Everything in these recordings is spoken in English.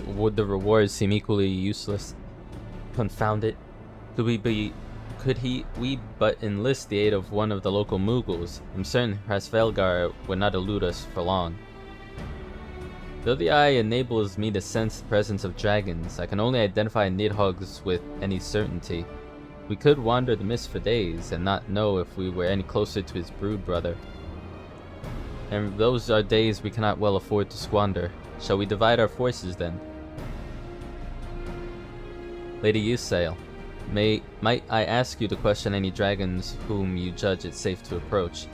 Or would the rewards seem equally useless? Confound it. We but enlist the aid of one of the local Mughals? I'm certain Hrasvelgar would not elude us for long. Though the eye enables me to sense the presence of dragons, I can only identify Nidhogg's with any certainty. We could wander the mist for days and not know if we were any closer to his brood brother. And those are days we cannot well afford to squander. Shall we divide our forces then? Lady Yusail, might I ask you to question any dragons whom you judge it safe to approach?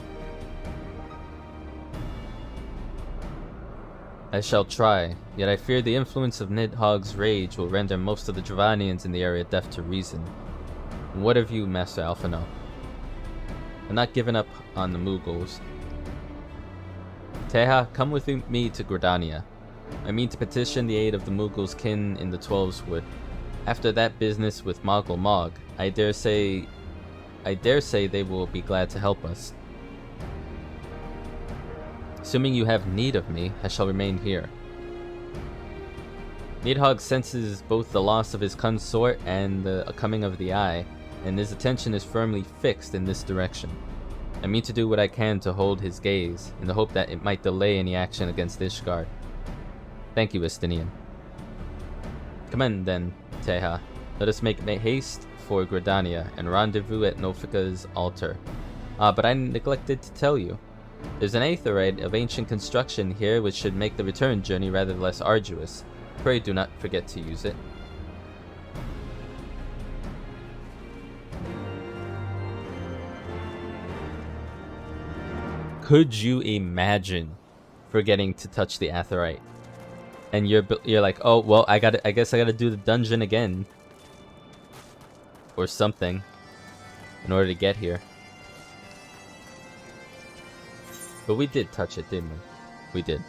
I shall try, yet I fear the influence of Nidhogg's rage will render most of the Dravanians in the area deaf to reason. And what of you, Master Alphino? I'm not giving up on the Mughals. Teha, come with me to Gridania. I mean to petition the aid of the Mughals' kin in the Twelveswood. After that business with Moggle Mog, I dare say they will be glad to help us. Assuming you have need of me, I shall remain here. Nidhogg senses both the loss of his consort and the coming of the Eye, and his attention is firmly fixed in this direction. I mean to do what I can to hold his gaze, in the hope that it might delay any action against Ishgard. Thank you, Estinian. Come in then, Teha. Let us make haste for Gridania, and rendezvous at Nofika's altar. But I neglected to tell you. There's an aetheryte of ancient construction here which should make the return journey rather less arduous. Pray do not forget to use it. Could you imagine forgetting to touch the aetheryte? And you're like, oh well, I guess I gotta do the dungeon again. Or something. In order to get here. But we did touch it, didn't we? We did.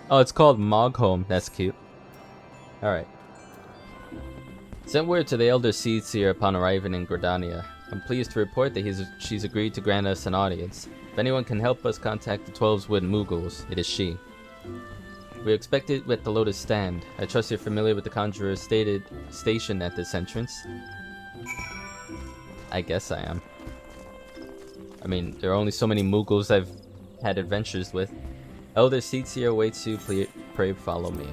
Oh, it's called Moghome. That's cute. Alright. Sent word to the Elder Seedseer upon arriving in Gridania. I'm pleased to report that she's agreed to grant us an audience. If anyone can help us contact the Twelveswood Mughals, it is she. We expect it at the Lotus Stand. I trust you're familiar with the Conjurer's station at this entrance. I guess I am. I mean, there are only so many Mughals I've had adventures with. Elder Seedseer awaits you. Pray follow me.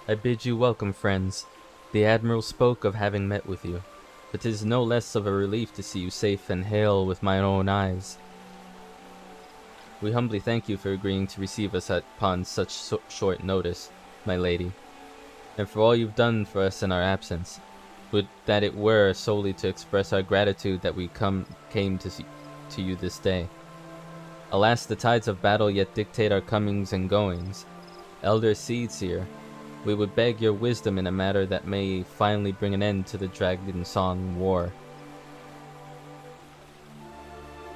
I bid you welcome, friends. The Admiral spoke of having met with you, but 'tis no less of a relief to see you safe and hale with my own eyes. We humbly thank you for agreeing to receive us upon such short notice, my lady, and for all you've done for us in our absence. Would that it were solely to express our gratitude that we came to you this day. Alas, the tides of battle yet dictate our comings and goings. Elder Seedseer, we would beg your wisdom in a matter that may finally bring an end to the Dragon Song War.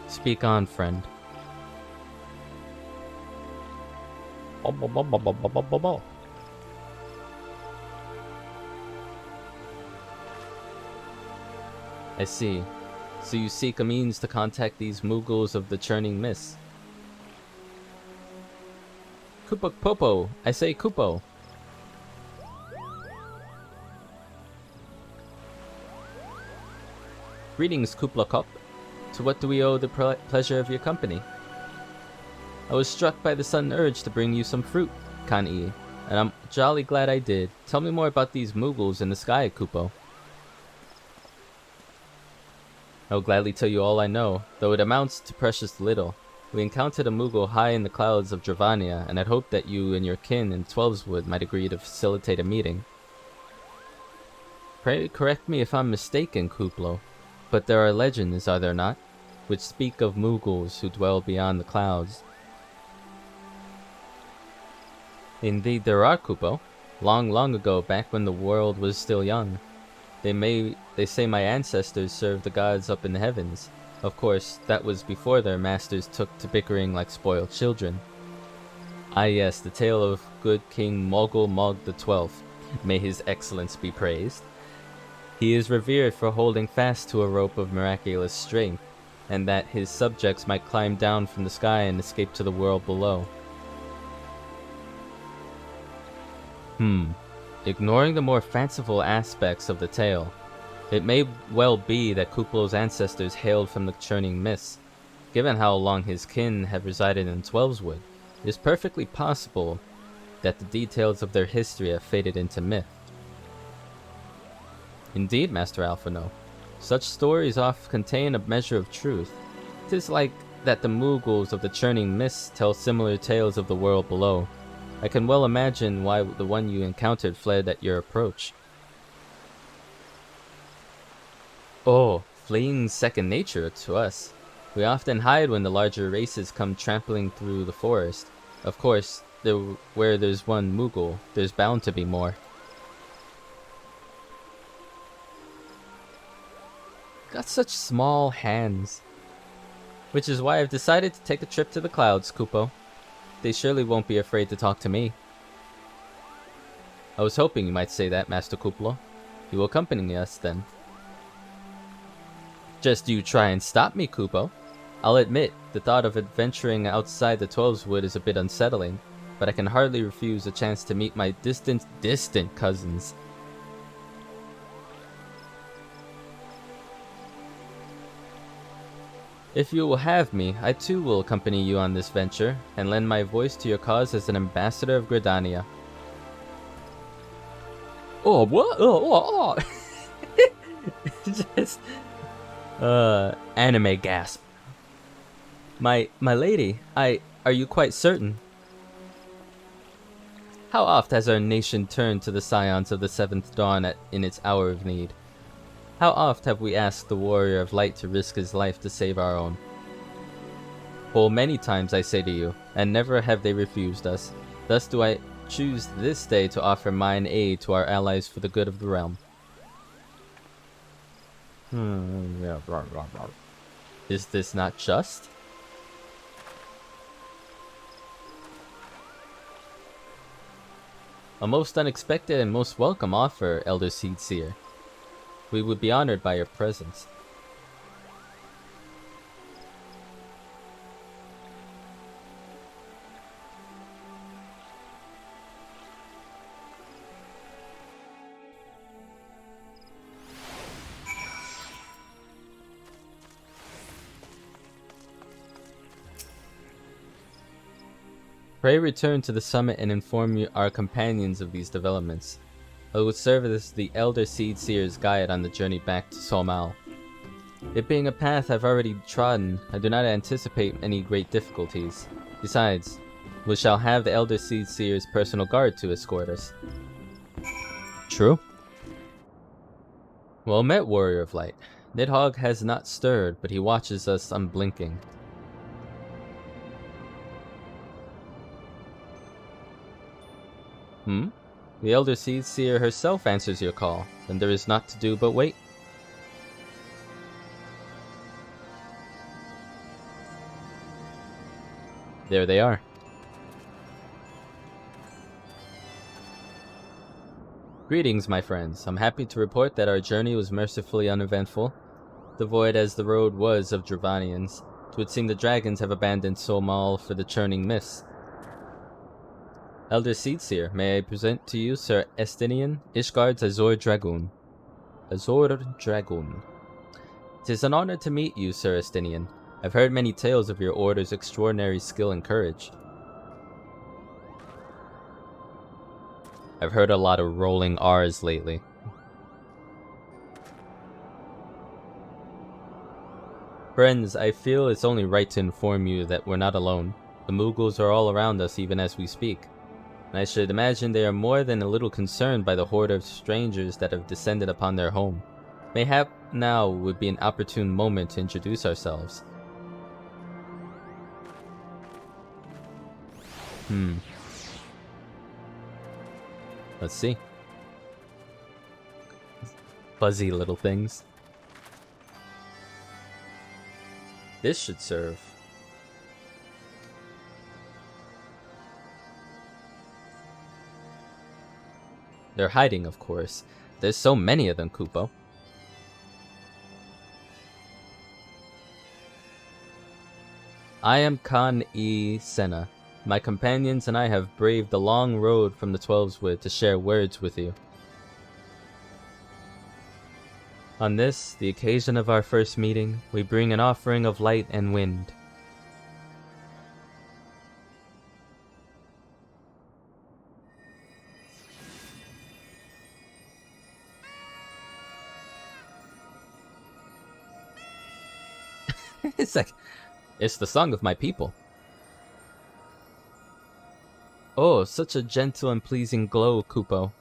Speak on, friend. I see. So you seek a means to contact these Mughals of the Churning Mist. KUPO! I say KUPO! Greetings, Kuplakop. To what do we owe the pleasure of your company? I was struck by the sudden urge to bring you some fruit, Kan-i, and I'm jolly glad I did. Tell me more about these Mughals in the sky, KUPO. I'll gladly tell you all I know, though it amounts to precious little. We encountered a Mughal high in the clouds of Dravania, and had hoped that you and your kin in Twelveswood might agree to facilitate a meeting. Pray correct me if I'm mistaken, Kuplo, but there are legends, are there not, which speak of Mughals who dwell beyond the clouds. Indeed there are, KUPO. Long, long ago, back when the world was still young. They say my ancestors served the gods up in the heavens. Of course, that was before their masters took to bickering like spoiled children. Ah yes, the tale of good King Mogul Mog the 12th. May his excellence be praised. He is revered for holding fast to a rope of miraculous strength, and that his subjects might climb down from the sky and escape to the world below. Ignoring the more fanciful aspects of the tale, it may well be that KUPO's ancestors hailed from the churning mists. Given how long his kin have resided in Twelveswood, it is perfectly possible that the details of their history have faded into myth. Indeed, Master Alphino, such stories oft contain a measure of truth. 'Tis like that the Mughals of the churning mists tell similar tales of the world below. I can well imagine why the one you encountered fled at your approach. Oh, fleeing's second nature to us. We often hide when the larger races come trampling through the forest. Of course, where there's one Mughal, there's bound to be more. Got such small hands. Which is why I've decided to take a trip to the clouds, KUPO. They surely won't be afraid to talk to me. I was hoping you might say that, Master KUPO. You will accompany us, then. Just you try and stop me, KUPO. I'll admit, the thought of adventuring outside the Twelveswood is a bit unsettling, but I can hardly refuse a chance to meet my distant cousins. If you will have me, I too will accompany you on this venture, and lend my voice to your cause as an ambassador of Gridania. Oh, what? Oh. Just, anime gasp. My lady, are you quite certain? How oft has our nation turned to the scions of the Seventh Dawn in its hour of need? How oft have we asked the warrior of light to risk his life to save our own? Full many times, I say to you, and never have they refused us. Thus do I choose this day to offer mine aid to our allies for the good of the realm. Is this not just? A most unexpected and most welcome offer, Elder Seedseer. We would be honored by your presence. Pray return to the summit and inform our companions of these developments. I will serve as the Elder Seedseer's guide on the journey back to Somal. It being a path I've already trodden, I do not anticipate any great difficulties. Besides, we shall have the Elder Seedseer's personal guard to escort us. True. Well met, Warrior of Light. Nidhogg has not stirred, but he watches us unblinking. The Elder Seedseer herself answers your call, and there is naught to do but wait. There they are. Greetings, my friends. I'm happy to report that our journey was mercifully uneventful. Devoid as the road was of Dravanians, it would seem the dragons have abandoned Somal for the churning mists. Elder Seedseer, may I present to you Sir Estinian, Ishgard's Azor Dragoon. Azor Dragoon. It is an honor to meet you, Sir Estinian. I've heard many tales of your order's extraordinary skill and courage. I've heard a lot of rolling R's lately. Friends, I feel it's only right to inform you that we're not alone. The Mughals are all around us even as we speak. And I should imagine they are more than a little concerned by the horde of strangers that have descended upon their home. Mayhap now would be an opportune moment to introduce ourselves. Let's see. Fuzzy little things. This should serve. They're hiding, of course. There's so many of them, KUPO. I am Khan E. Senna. My companions and I have braved the long road from the 12's Wood to share words with you. On this, the occasion of our first meeting, we bring an offering of light and wind. It's like, it's the song of my people. Oh, such a gentle and pleasing glow, KUPO.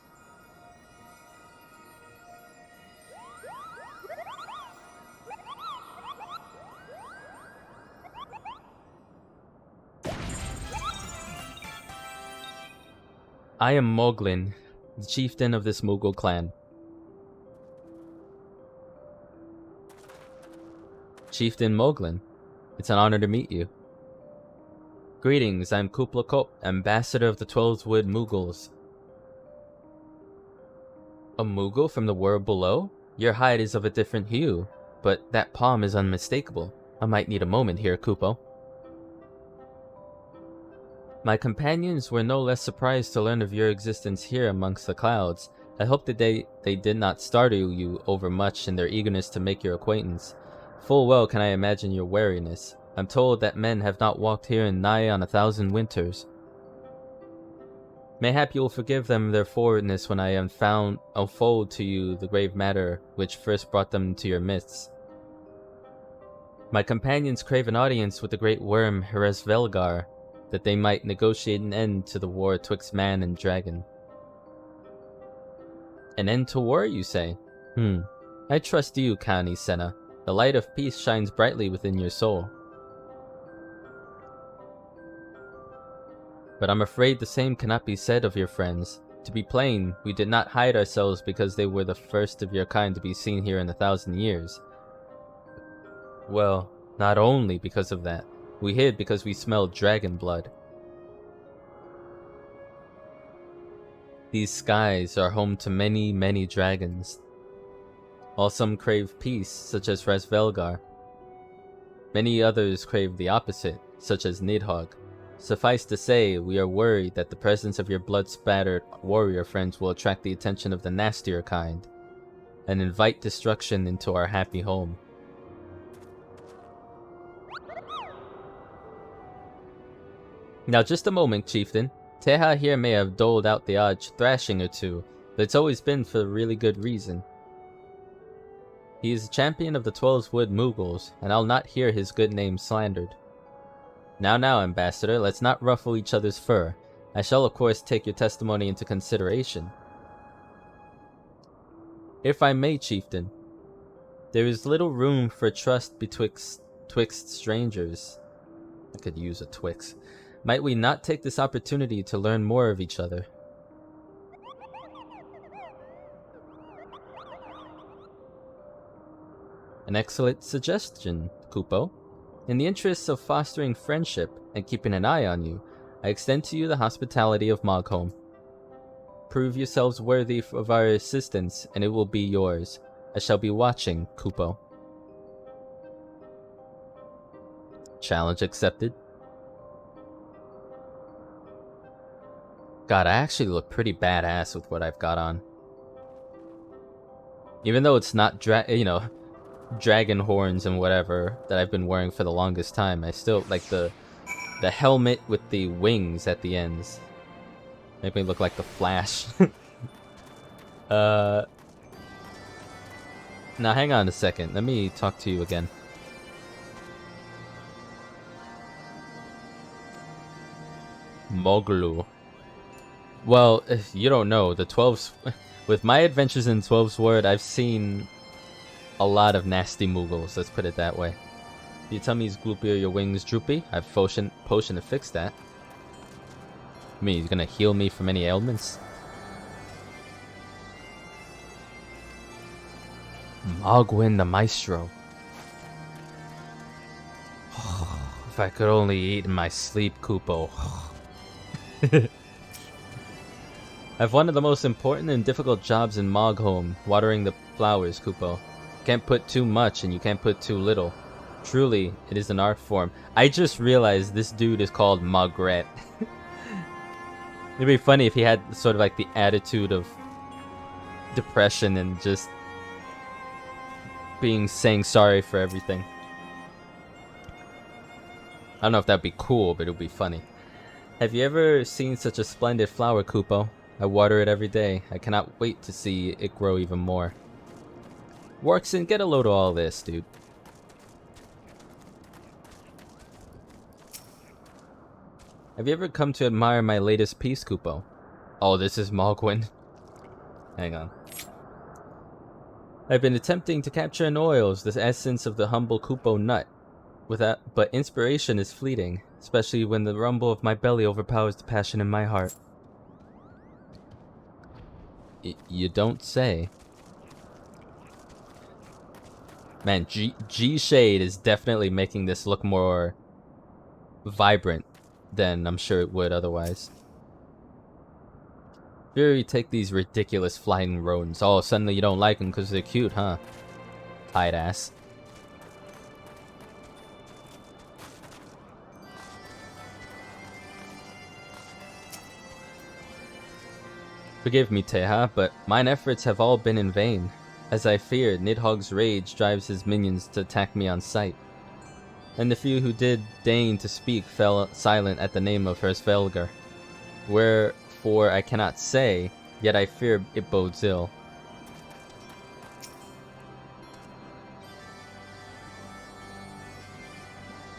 I am Moglin, the chieftain of this Mughal clan. Chieftain Moglin, it's an honor to meet you. Greetings, I'm KUPO, ambassador of the 12's Wood Mughals. A Mughal from the world below? Your hide is of a different hue, but that palm is unmistakable. I might need a moment here, KUPO. My companions were no less surprised to learn of your existence here amongst the clouds. I hope that they did not startle you overmuch in their eagerness to make your acquaintance. Full well can I imagine your wariness. I'm told that men have not walked here in nigh on 1,000 winters. Mayhap you will forgive them their forwardness when I unfold to you the grave matter which first brought them to your midst. My companions crave an audience with the great worm Heresvelgar, that they might negotiate an end to the war twixt man and dragon. An end to war, you say? I trust you, Kani Senna. The light of peace shines brightly within your soul. But I'm afraid the same cannot be said of your friends. To be plain, we did not hide ourselves because they were the first of your kind to be seen here in 1,000 years. Well, not only because of that. We hid because we smelled dragon blood. These skies are home to many, many dragons. While some crave peace, such as Rasvelgar, many others crave the opposite, such as Nidhogg. Suffice to say, we are worried that the presence of your blood-spattered warrior friends will attract the attention of the nastier kind, and invite destruction into our happy home. Now just a moment, chieftain. Teha here may have doled out the odd thrashing or two, but it's always been for a really good reason. He is a champion of the 12's Wood Mughals, and I'll not hear his good name slandered. Now, Ambassador, let's not ruffle each other's fur. I shall of course take your testimony into consideration. If I may, chieftain, there is little room for trust twixt strangers. I could use a Twix. Might we not take this opportunity to learn more of each other? An excellent suggestion, KUPO. In the interests of fostering friendship and keeping an eye on you, I extend to you the hospitality of Mogholm. Prove yourselves worthy of our assistance, and it will be yours. I shall be watching, KUPO. Challenge accepted. God, I actually look pretty badass with what I've got on. Even though it's not dragon horns and whatever that I've been wearing for the longest time, I still like the helmet with the wings at the ends. Make me look like the Flash. Now hang on a second. Let me talk to you again. Moglu. Well, if you don't know, the 12's... With my adventures in 12Sword, I've seen a lot of nasty Mughals, let's put it that way. Your tummy's gloopy or your wings droopy? I have potion to fix that. I mean, he's gonna heal me from any ailments? Mogwin the Maestro. If I could only eat in my sleep, KUPO. I've one of the most important and difficult jobs in Mogholm, watering the flowers, KUPO. Can't put too much and you can't put too little. Truly, it is an art form. I just realized this dude is called Magret. It'd be funny if he had sort of like the attitude of depression and just saying sorry for everything. I don't know if that'd be cool, but it would be funny. Have you ever seen such a splendid flower, KUPO? I water it every day. I cannot wait to see it grow even more. Workson, get a load of all this, dude. Have you ever come to admire my latest piece, KUPO? Oh, this is Mogwin. Hang on. I've been attempting to capture in oils the essence of the humble KUPO nut. But inspiration is fleeting, especially when the rumble of my belly overpowers the passion in my heart. You don't say. Man, G-Shade is definitely making this look more vibrant than I'm sure it would otherwise. Here you take these ridiculous flying rodents. Oh, suddenly you don't like them because they're cute, huh? Tight ass. Forgive me, Teha, but mine efforts have all been in vain. As I feared, Nidhogg's rage drives his minions to attack me on sight. And the few who did deign to speak fell silent at the name of Hersvelgar. Wherefore I cannot say, yet I fear it bodes ill.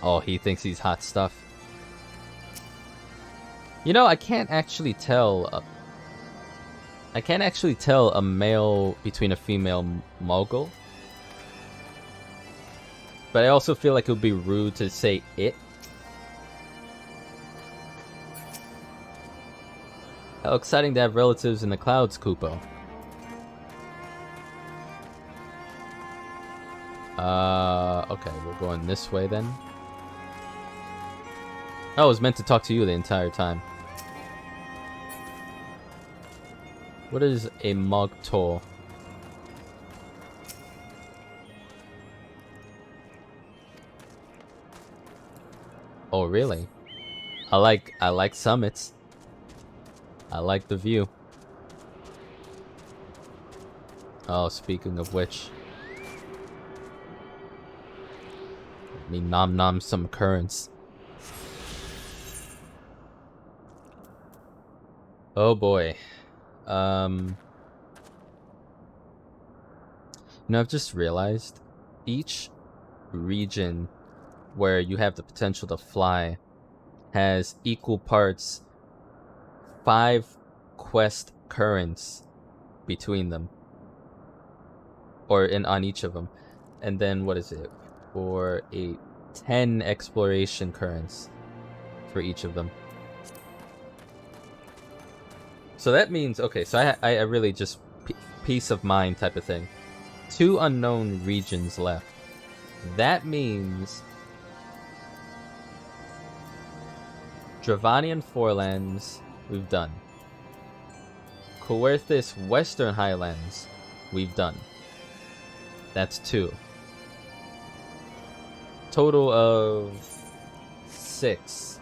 Oh, he thinks he's hot stuff. You know, I can't actually tell... I can't actually tell a male between a female Mogul. But I also feel like it would be rude to say it. How exciting to have relatives in the clouds, KUPO. Okay, we're going this way then. I was meant to talk to you the entire time. What is a Mogtor? Oh, really? I like summits. I like the view. Oh, speaking of which, let me nom some currents. Oh boy. You know, I've just realized each region where you have the potential to fly has equal parts 5 quest currents between them, or on each of them, and then what is it, 4, 8, 10 exploration currents for each of them. So that means, okay, so I really just peace of mind type of thing. 2 unknown regions left. That means Dravanian Forelands, we've done. Coerthis Western Highlands, we've done. That's 2. Total of 6.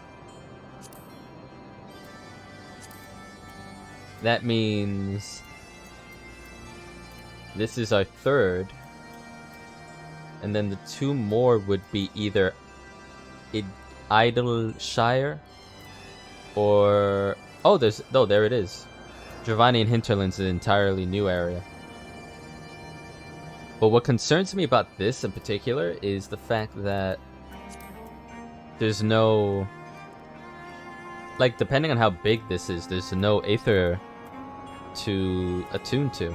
That means this is our 3rd. And then the 2 more would be either Idleshire or... Oh, there it is. Dravanian Hinterlands is an entirely new area. But what concerns me about this in particular is the fact that there's no... Like, depending on how big this is, there's no Aether to attune to.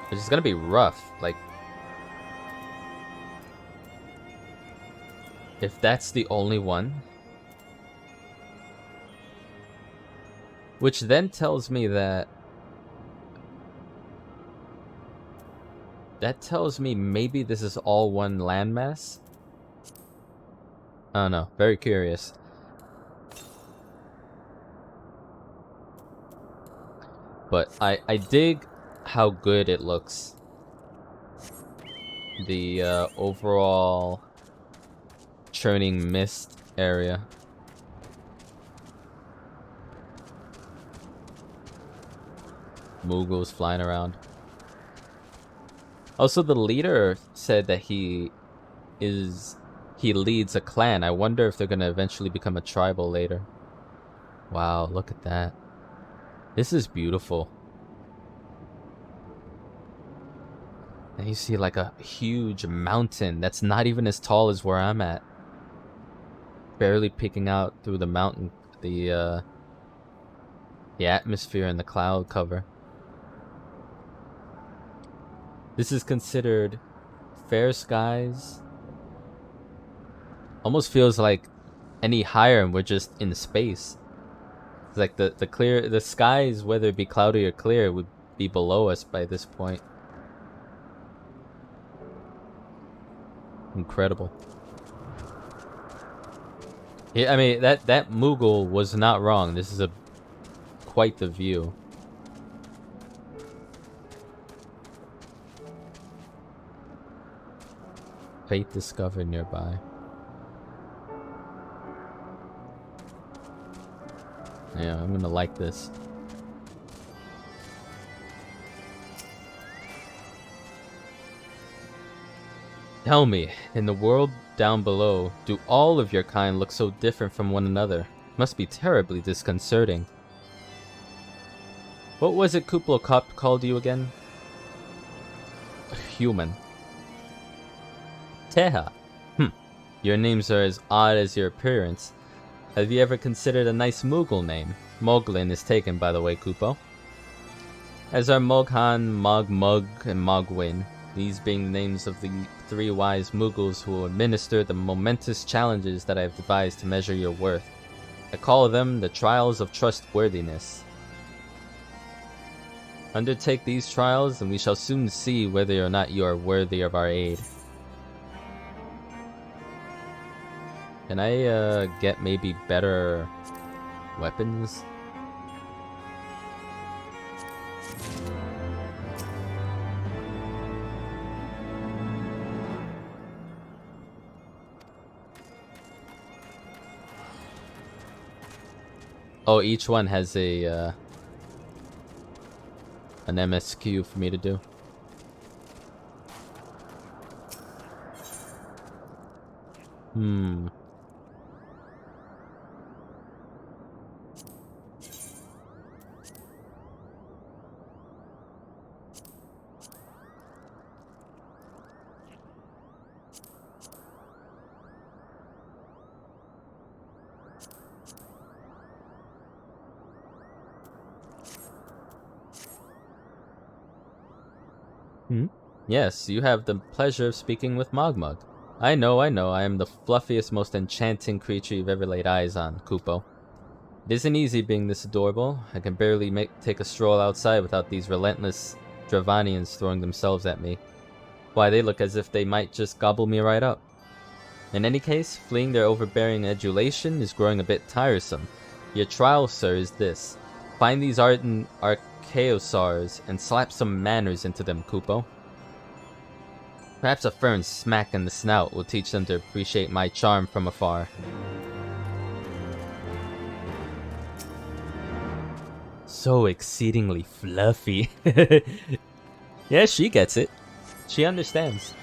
Which is gonna be rough. Like, if that's the only one. Which then tells me that... That tells me maybe this is all one landmass? I don't know. Very curious. But I dig how good it looks. The overall churning mist area. Moogles flying around. Also, the leader said that he leads a clan. I wonder if they're gonna eventually become a tribal later. Wow, look at that. This is beautiful. And you see like a huge mountain that's not even as tall as where I'm at. Barely peeking out through the mountain, the atmosphere and the cloud cover. This is considered fair skies. Almost feels like any higher and we're just in space. It's like the skies, whether it be cloudy or clear, would be below us by this point. Incredible. Yeah, I mean that Moogle was not wrong. This is quite the view. Fate discovered nearby. Yeah, I'm gonna like this. Tell me, in the world down below, do all of your kind look so different from one another? Must be terribly disconcerting. What was it KUPO called you again? Human. Teha. Your names are as odd as your appearance. Have you ever considered a nice Moogle name? Moglin is taken, by the way, KUPO. As are Moghan, Mogmug, and Mogwin, these being the names of the 3 wise Moogles who will administer the momentous challenges that I have devised to measure your worth. I call them the Trials of Trustworthiness. Undertake these trials, and we shall soon see whether or not you are worthy of our aid. Can I get maybe better weapons? Oh, each one has a an MSQ for me to do. Yes, you have the pleasure of speaking with Mogmug. I know, I am the fluffiest, most enchanting creature you've ever laid eyes on, KUPO. It isn't easy being this adorable. I can barely take a stroll outside without these relentless Dravanians throwing themselves at me. Why, they look as if they might just gobble me right up. In any case, fleeing their overbearing adulation is growing a bit tiresome. Your trial, sir, is this. Find these ardent Archaeosaurs and slap some manners into them, KUPO. Perhaps a firm smack in the snout will teach them to appreciate my charm from afar. So exceedingly fluffy. Yeah, she gets it. She understands.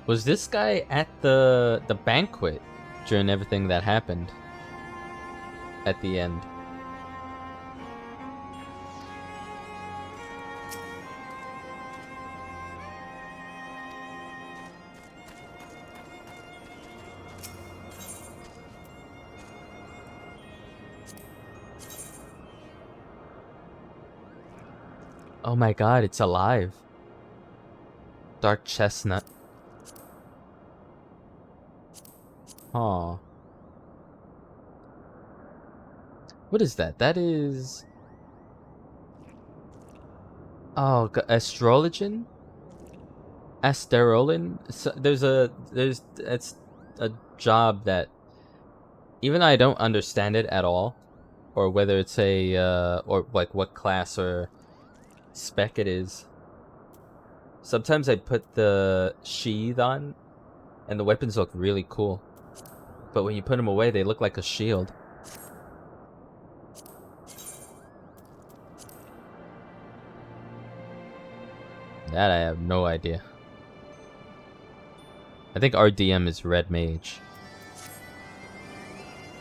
Was this guy at the banquet during everything that happened at the end? Oh my god, it's alive. Dark chestnut. Aw. What is that? That is... Oh, astrologian? Asterolin? So it's a job that even though I don't understand it at all, or whether it's a or like what class or spec it is. Sometimes I put the sheath on, and the weapons look really cool. But when you put them away, they look like a shield. That I have no idea. I think RDM is Red Mage.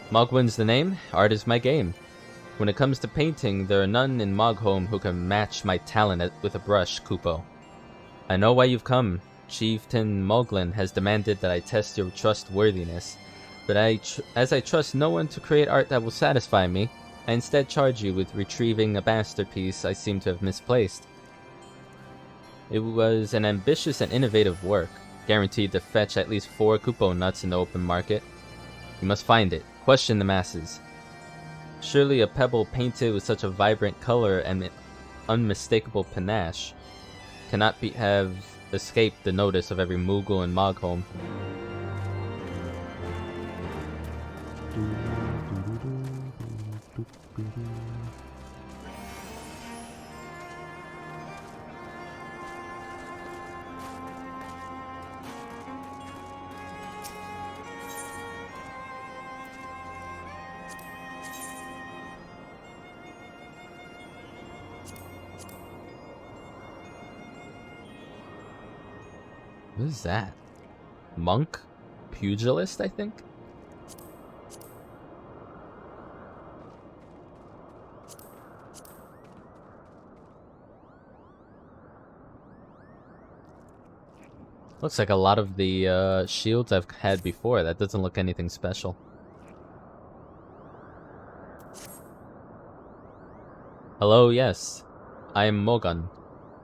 Mogwin's the name, art is my game. When it comes to painting, there are none in Mogholm who can match my talent with a brush, KUPO. I know why you've come. Chieftain Moglin has demanded that I test your trustworthiness, but as I trust no one to create art that will satisfy me, I instead charge you with retrieving a masterpiece I seem to have misplaced. It was an ambitious and innovative work, guaranteed to fetch at least 4 KUPO nuts in the open market. You must find it. Question the masses. Surely a pebble painted with such a vibrant color and unmistakable panache cannot have escaped the notice of every Moogle in Mogholm. What is that? Monk? Pugilist, I think? Looks like a lot of the shields I've had before. That doesn't look anything special. Hello, yes. I am Mogan,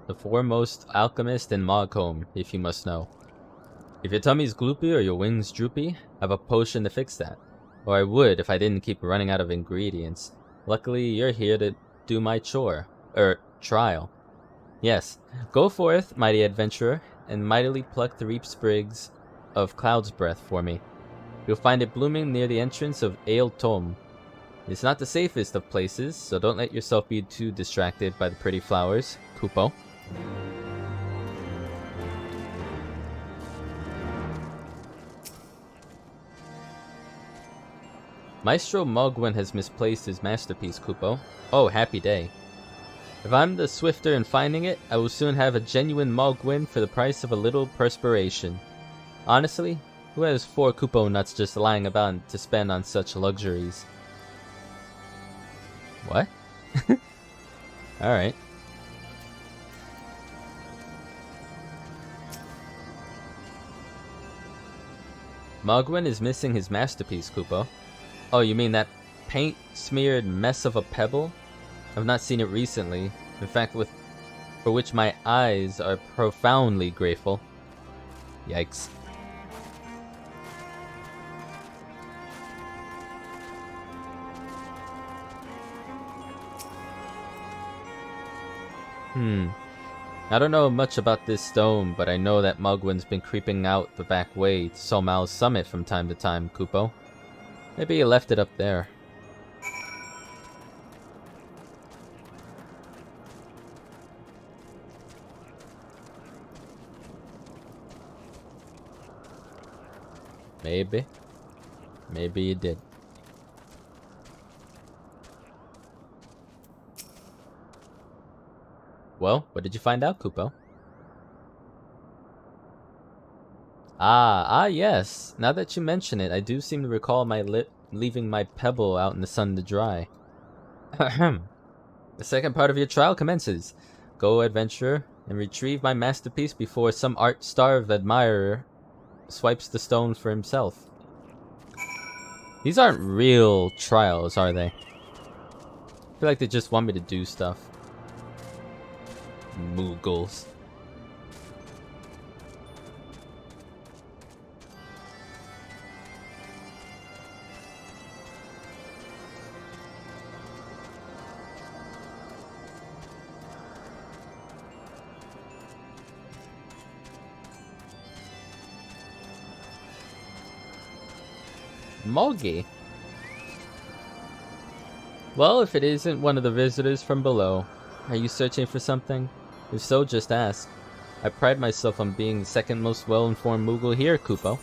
the foremost alchemist in Mogholm, if you must know. If your tummy's gloopy or your wings droopy, I have a potion to fix that. Or I would if I didn't keep running out of ingredients. Luckily, you're here to do my trial. Yes, go forth, mighty adventurer, and mightily pluck the reap sprigs of Cloud's Breath for me. You'll find it blooming near the entrance of Ale Tom. It's not the safest of places, so don't let yourself be too distracted by the pretty flowers, KUPO. Maestro Mogwin has misplaced his masterpiece, KUPO. Oh, happy day. If I'm the swifter in finding it, I will soon have a genuine Mogwin for the price of a little perspiration. Honestly, who has 4 KUPO nuts just lying about to spend on such luxuries? What? Alright. Mogwin is missing his masterpiece, KUPO. Oh, you mean that paint-smeared mess of a pebble? I've not seen it recently. In fact, for which my eyes are profoundly grateful. Yikes. I don't know much about this stone, but I know that Mogwin's been creeping out the back way to Somal's summit from time to time, KUPO. Maybe he left it up there. Maybe. Maybe he did. Well, what did you find out, KUPO? Yes. Now that you mention it, I do seem to recall leaving my pebble out in the sun to dry. Ahem. The second part of your trial commences. Go, adventurer, and retrieve my masterpiece before some art-starved admirer swipes the stone for himself. These aren't real trials, are they? I feel like they just want me to do stuff. Moogles. Moggy? Well, if it isn't one of the visitors from below, are you searching for something? If so, just ask. I pride myself on being the second most well-informed Moogle here, KUPO.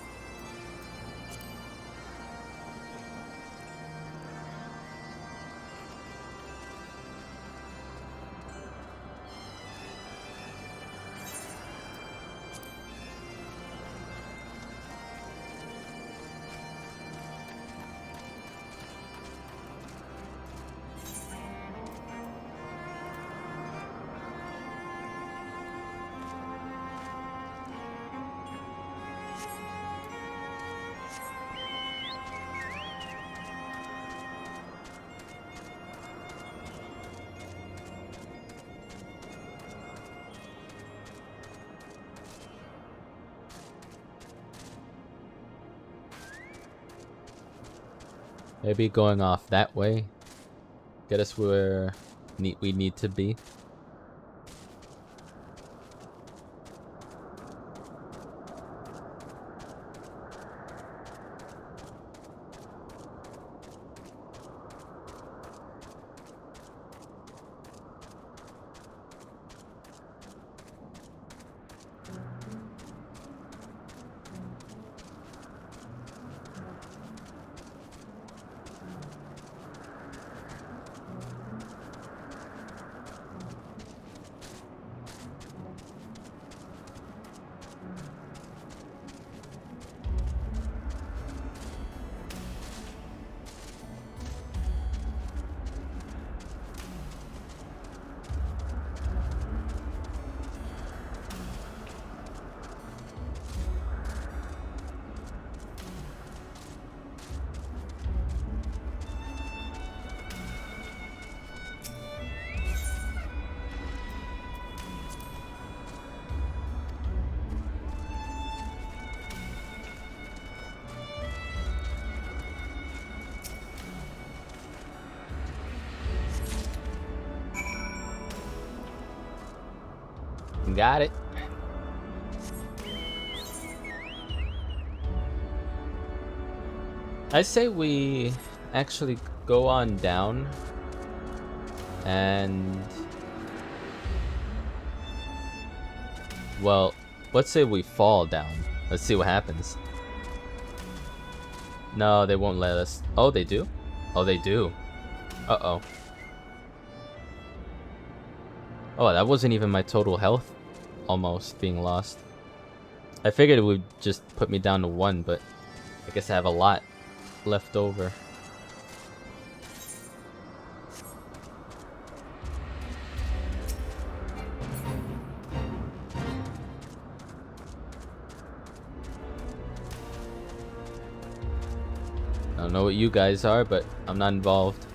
Maybe going off that way. Get us where we need to be. Got it. I say we actually go on down and, well, let's say we fall down. Let's see what happens. No, they won't let us. Oh, they do? Oh, they do. Uh-oh. Oh, that wasn't even my total health almost being lost. I figured it would just put me down to 1, but I guess I have a lot left over. I don't know what you guys are, but I'm not involved.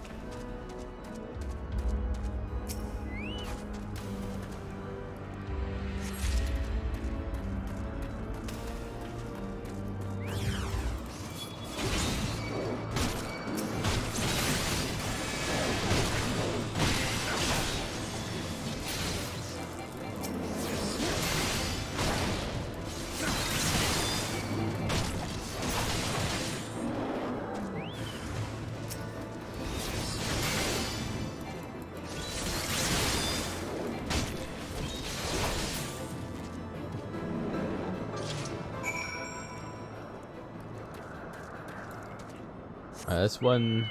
Alright, that's one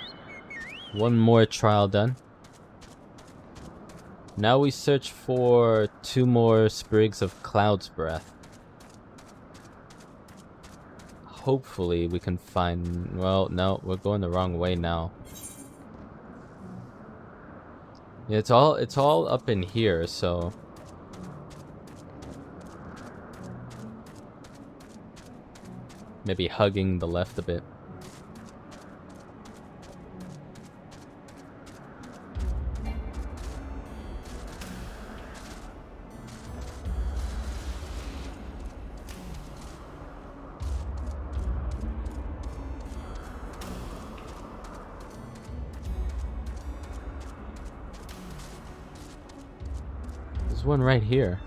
more trial done. Now we search for 2 more sprigs of Cloud's Breath. Hopefully we can find... Well, no, we're going the wrong way now. Yeah, it's all up in here, so... Maybe hugging the left a bit. There's one right here.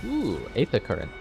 Ooh, Aether Current.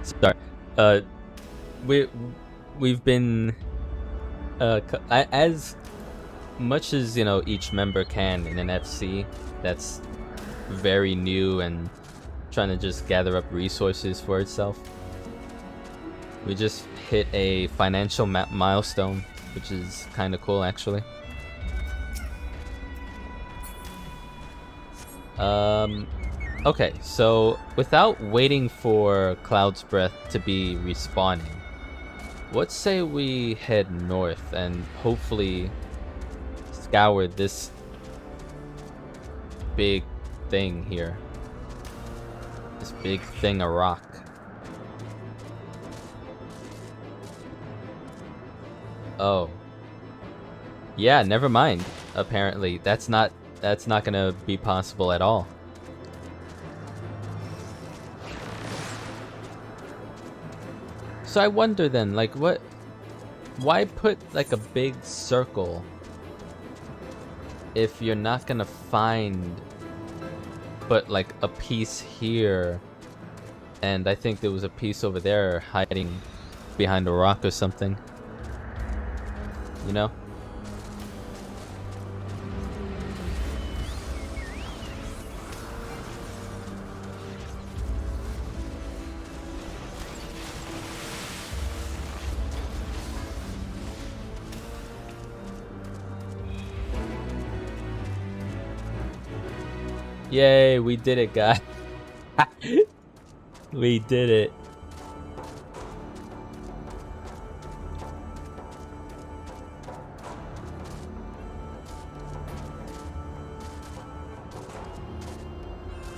Sorry. We've been as much as each member can in an FC that's very new and trying to just gather up resources for itself. We just hit a financial milestone, which is kind of cool actually. Okay, so without waiting for Cloud's Breath to be respawning, let's say we head north and hopefully scour this big thing here. This big thing of rock. Oh. Yeah, never mind. Apparently, that's not gonna be possible at all. So I wonder then, like, why put like a big circle if you're not gonna find but like a piece here, and I think there was a piece over there hiding behind a rock or something, you know? Yay, we did it, guys. We did it.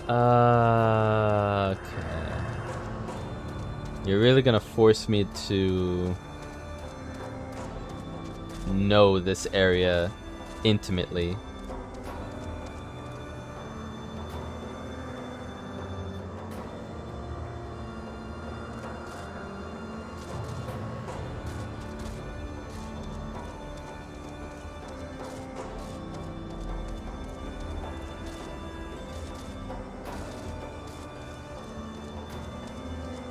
Okay. You're really gonna force me to know this area intimately.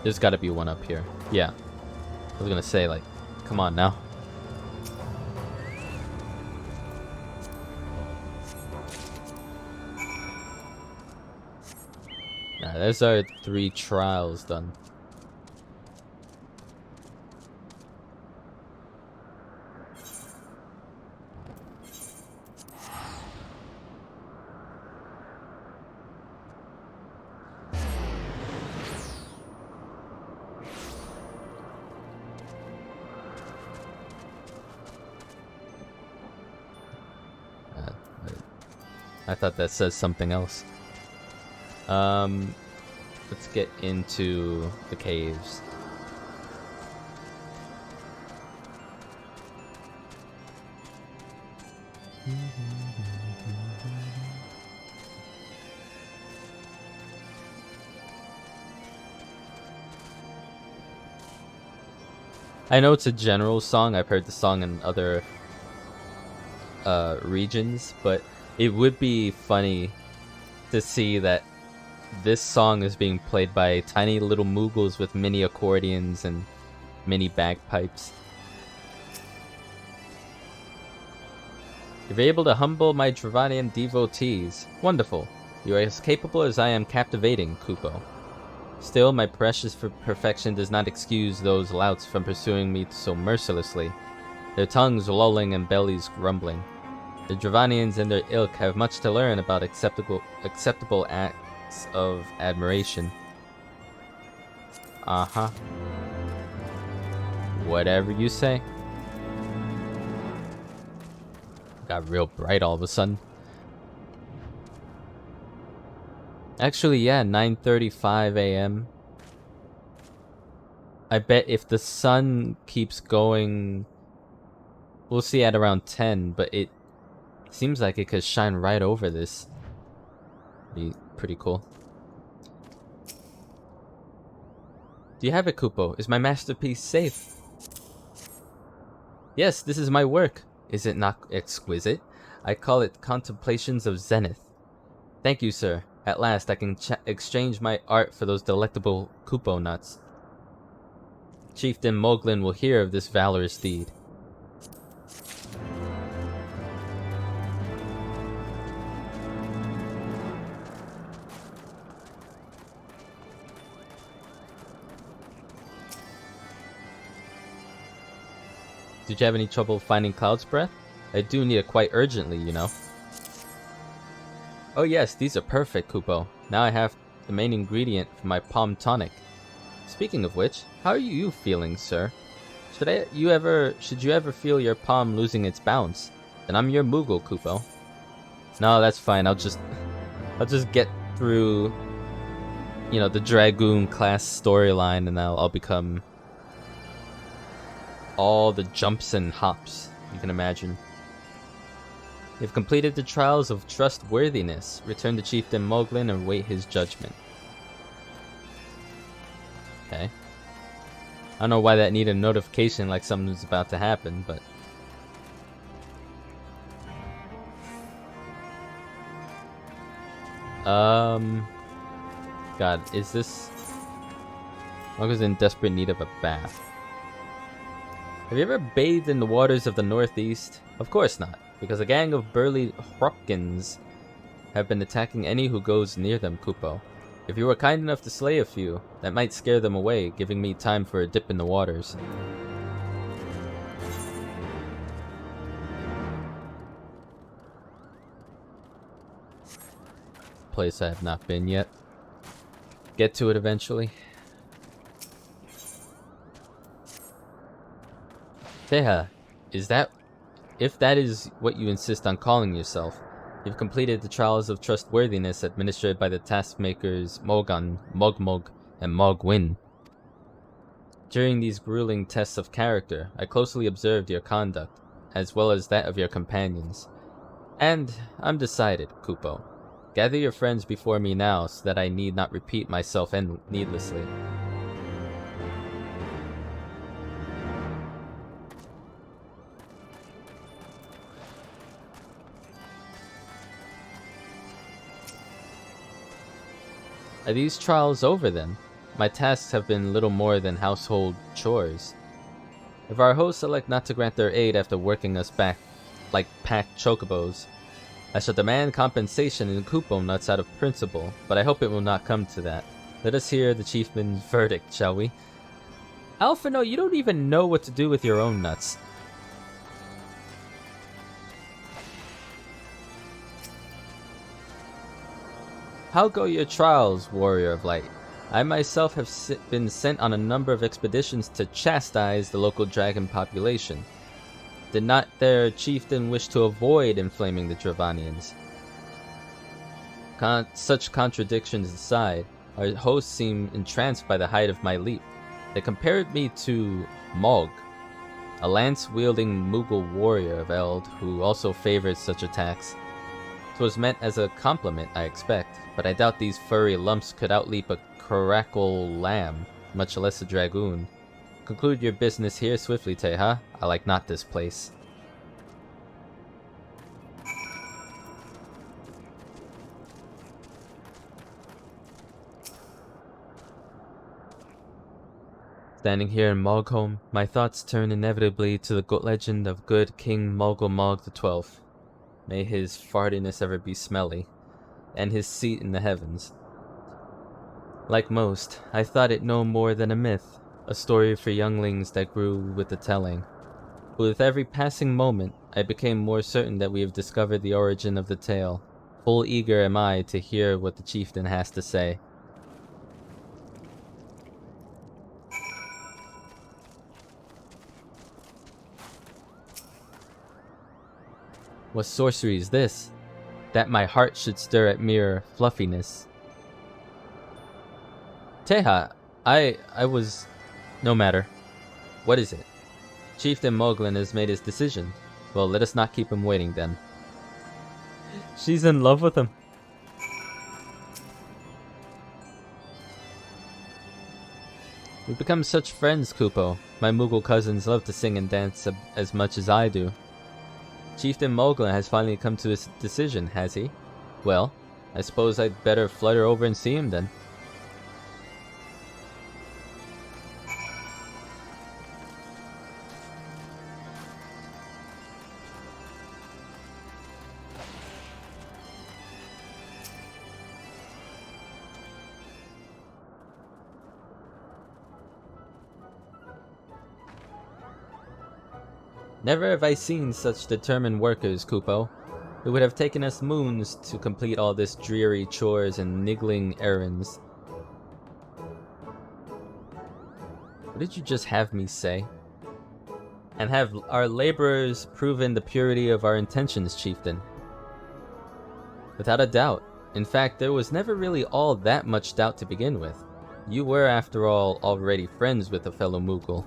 There's gotta be one up here. Yeah. I was gonna say, like, come on now. Nah, there's our 3 trials done. I thought that says something else. Let's get into the caves. I know it's a general song. I've heard the song in other regions, but it would be funny to see that this song is being played by tiny little Moogles with mini accordions and mini bagpipes. If you're able to humble my Dravanian devotees, wonderful. You are as capable as I am captivating, KUPO. Still, my precious for perfection does not excuse those louts from pursuing me so mercilessly, their tongues lolling and bellies grumbling. The Dravanians and their ilk have much to learn about acceptable acts of admiration. Uh-huh. Whatever you say. Got real bright all of a sudden. Actually, yeah, 9:35 a.m. I bet if the sun keeps going, we'll see at around 10, but it seems like it could shine right over this. Be pretty cool. Do you have it, KUPO? Is my masterpiece safe? Yes, this is my work. Is it not exquisite? I call it Contemplations of Zenith. Thank you, sir. At last I can exchange my art for those delectable KUPO nuts. Chieftain Moglin will hear of this valorous deed. Did you have any trouble finding Cloud's Breath? I do need it quite urgently, you know. Oh yes, these are perfect, KUPO. Now I have the main ingredient for my palm tonic. Speaking of which, how are you feeling, sir? Should you ever feel your palm losing its bounce? Then I'm your Moogle, KUPO. No, that's fine. I'll just get through, you know, the Dragoon class storyline, and I'll become all the jumps and hops you can imagine. You've completed the trials of trustworthiness. Return to Chieftain Moglin and await his judgment. Okay. I don't know why that needed a notification like something's about to happen, but... God, is this... Mogl's in desperate need of a bath. Have you ever bathed in the waters of the Northeast? Of course not, because a gang of burly Hropkins have been attacking any who goes near them, KUPO. If you were kind enough to slay a few, that might scare them away, giving me time for a dip in the waters. Place I have not been yet. Get to it eventually. Teha, if that is what you insist on calling yourself, you've completed the trials of trustworthiness administered by the taskmakers Mogan, Mogmog, and Mogwin. During these grueling tests of character, I closely observed your conduct, as well as that of your companions. And I'm decided, KUPO. Gather your friends before me now, so that I need not repeat myself needlessly. Are these trials over then? My tasks have been little more than household chores. If our hosts elect not to grant their aid after working us back like packed chocobos, I shall demand compensation in KUPO nuts out of principle, but I hope it will not come to that. Let us hear the chiefman's verdict, shall we? Alphino, you don't even know what to do with your own nuts. How go your trials, warrior of light? I myself have been sent on a number of expeditions to chastise the local dragon population. Did not their chieftain wish to avoid inflaming the Dravanians? Such contradictions aside, our hosts seem entranced by the height of my leap. They compared me to Mog, a lance-wielding Moogle warrior of Eld who also favors such attacks. 'Twas meant as a compliment, I expect, but I doubt these furry lumps could outleap a caracal lamb, much less a dragoon. Conclude your business here swiftly, Teha. I like not this place. Standing here in Mogholm, my thoughts turn inevitably to the legend of good King Mogulmog XII. May his fartiness ever be smelly, and his seat in the heavens. Like most, I thought it no more than a myth, a story for younglings that grew with the telling. But with every passing moment, I became more certain that we have discovered the origin of the tale. Full eager am I to hear what the chieftain has to say. What sorcery is this, that my heart should stir at mere fluffiness? Teha, I was... No matter. What is it? Chieftain Moglin has made his decision. Well, let us not keep him waiting then. She's in love with him. We've become such friends, KUPO. My Moogle cousins love to sing and dance as much as I do. Chieftain Moglin has finally come to his decision, has he? Well, I suppose I'd better flutter over and see him then. Never have I seen such determined workers, KUPO. It would have taken us moons to complete all this dreary chores and niggling errands. What did you just have me say? And have our laborers proven the purity of our intentions, Chieftain? Without a doubt. In fact, there was never really all that much doubt to begin with. You were, after all, already friends with a fellow Moogle.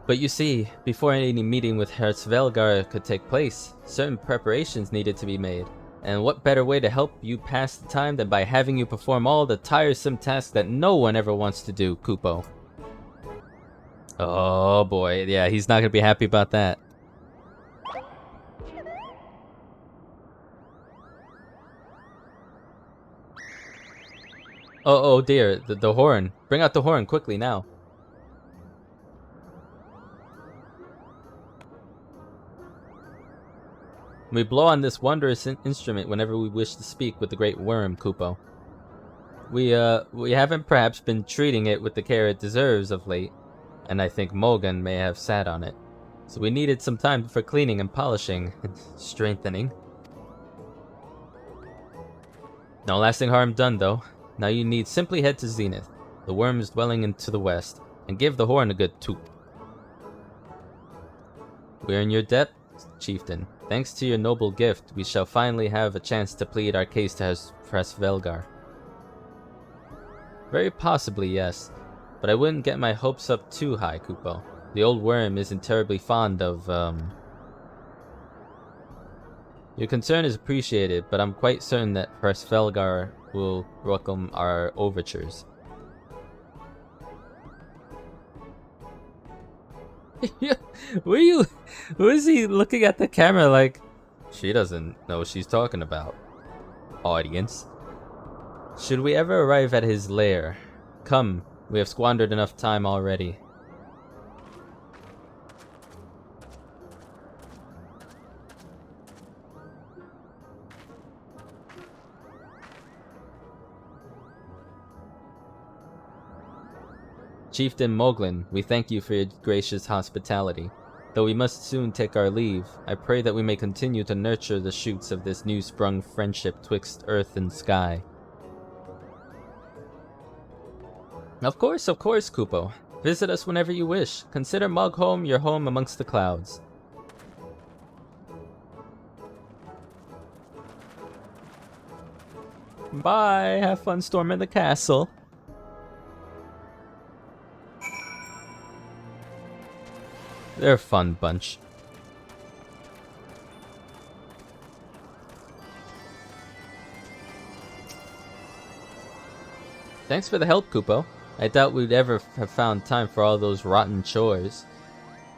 But you see, before any meeting with Herr Svelgar could take place, certain preparations needed to be made. And what better way to help you pass the time than by having you perform all the tiresome tasks that no one ever wants to do, KUPO. Oh boy, yeah, he's not gonna be happy about that. Oh dear, the horn. Bring out the horn quickly now. We blow on this wondrous instrument whenever we wish to speak with the great worm, KUPO. We haven't perhaps been treating it with the care it deserves of late, and I think Mogan may have sat on it. So we needed some time for cleaning and polishing and strengthening. No lasting harm done though. Now you need simply head to Zenith, the worm's dwelling into the west, and give the horn a good toot. We're in your debt, Chieftain. Thanks to your noble gift, we shall finally have a chance to plead our case to Svelgar. Very possibly, yes. But I wouldn't get my hopes up too high, KUPO. The old worm isn't terribly fond of, Your concern is appreciated, but I'm quite certain that Svelgar will welcome our overtures. Who is he looking at the camera like? She doesn't know what she's talking about. Audience. Should we ever arrive at his lair? Come, we have squandered enough time already. Chieftain Moglin, we thank you for your gracious hospitality. Though we must soon take our leave, I pray that we may continue to nurture the shoots of this new-sprung friendship twixt earth and sky. Of course, KUPO. Visit us whenever you wish. Consider Mogholm your home amongst the clouds. Bye! Have fun storming the castle. They're a fun bunch. Thanks for the help, KUPO. I doubt we'd ever have found time for all those rotten chores.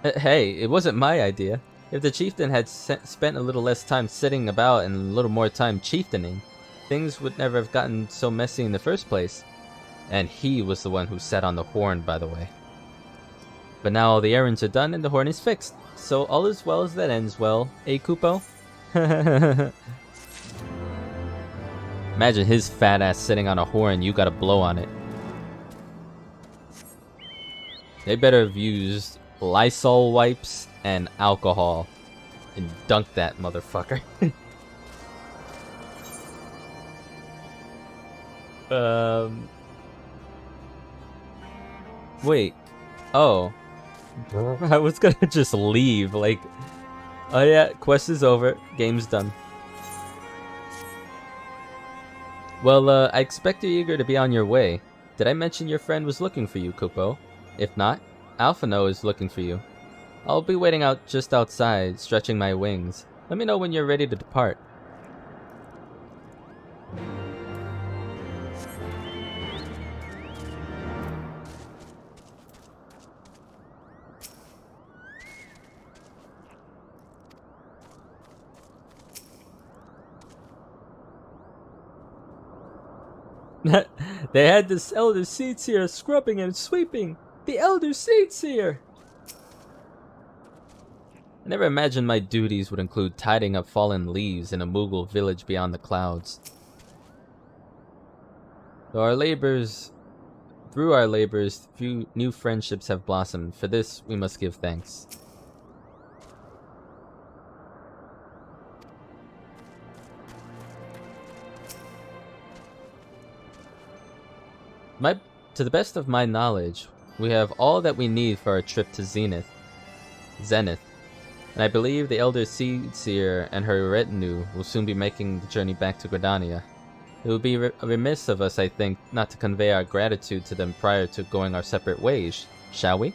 Hey, it wasn't my idea. If the chieftain had spent a little less time sitting about and a little more time chieftaining, things would never have gotten so messy in the first place. And he was the one who sat on the horn, by the way. But now all the errands are done and the horn is fixed. So all is well as that ends well, eh, KUPO? Imagine his fat ass sitting on a horn, you gotta blow on it. They better have used Lysol wipes and alcohol and dunk that motherfucker. Wait. Oh. I was gonna just leave, like... Oh yeah, quest is over. Game's done. Well, I expect you're eager to be on your way. Did I mention your friend was looking for you, KUPO? If not, Alphino is looking for you. I'll be waiting out just outside, stretching my wings. Let me know when you're ready to depart. They had this elder seats here scrubbing and sweeping. The elder seats here. I never imagined my duties would include tidying up fallen leaves in a Moogle village beyond the clouds. Through our labors, few new friendships have blossomed. For this, we must give thanks. To the best of my knowledge, we have all that we need for our trip to Zenith. And I believe the Elder Seedseer and her retinue will soon be making the journey back to Gridania. It would be remiss of us, I think, not to convey our gratitude to them prior to going our separate ways, shall we?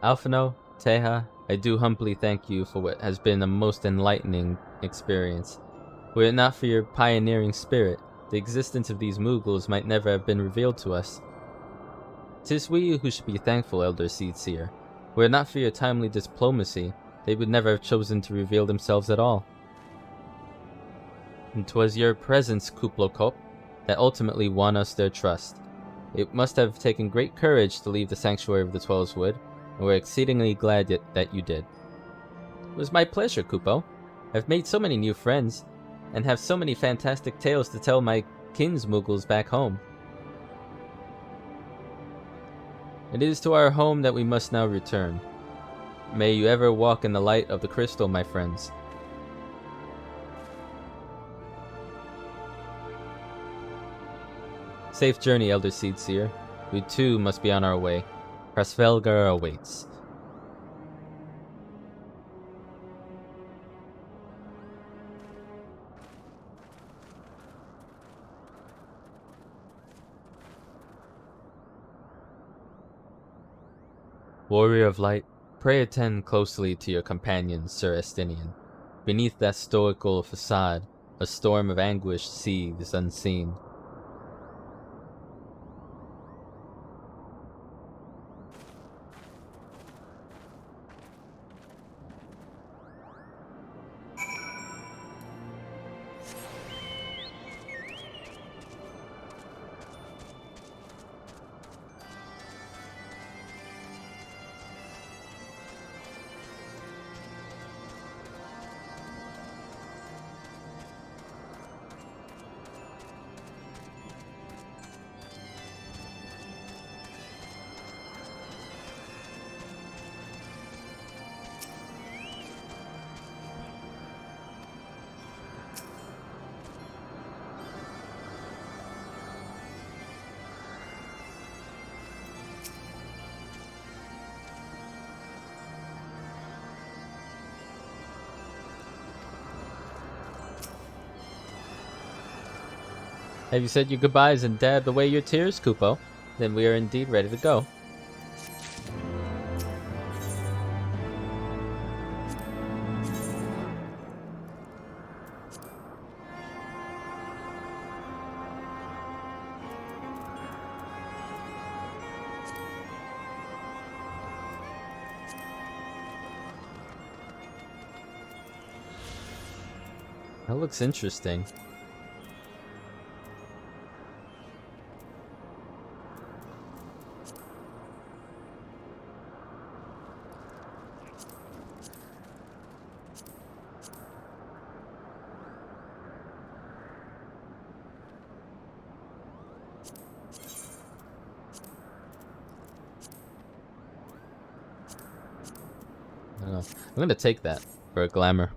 Alphino, Teha, I do humbly thank you for what has been a most enlightening experience. Were it not for your pioneering spirit, the existence of these Moogles might never have been revealed to us. 'Tis we who should be thankful, Elder Seedseer. Were it not for your timely diplomacy, they would never have chosen to reveal themselves at all. And 'twas your presence, KUPO, that ultimately won us their trust. It must have taken great courage to leave the sanctuary of the Twelveswood, and we're exceedingly glad that you did. It was my pleasure, KUPO. I've made so many new friends, and have so many fantastic tales to tell my kinsmoogles back home. It is to our home that we must now return. May you ever walk in the light of the crystal, my friends. Safe journey, Elder Seedseer. We too must be on our way. Krasvelgar awaits. Warrior of Light, pray attend closely to your companions, Sir Estinian. Beneath that stoical facade, a storm of anguish seethes unseen. Have you said your goodbyes and dabbed away your tears, KUPO? Then we are indeed ready to go. That looks interesting. don't know. I'm gonna take that for a glamour.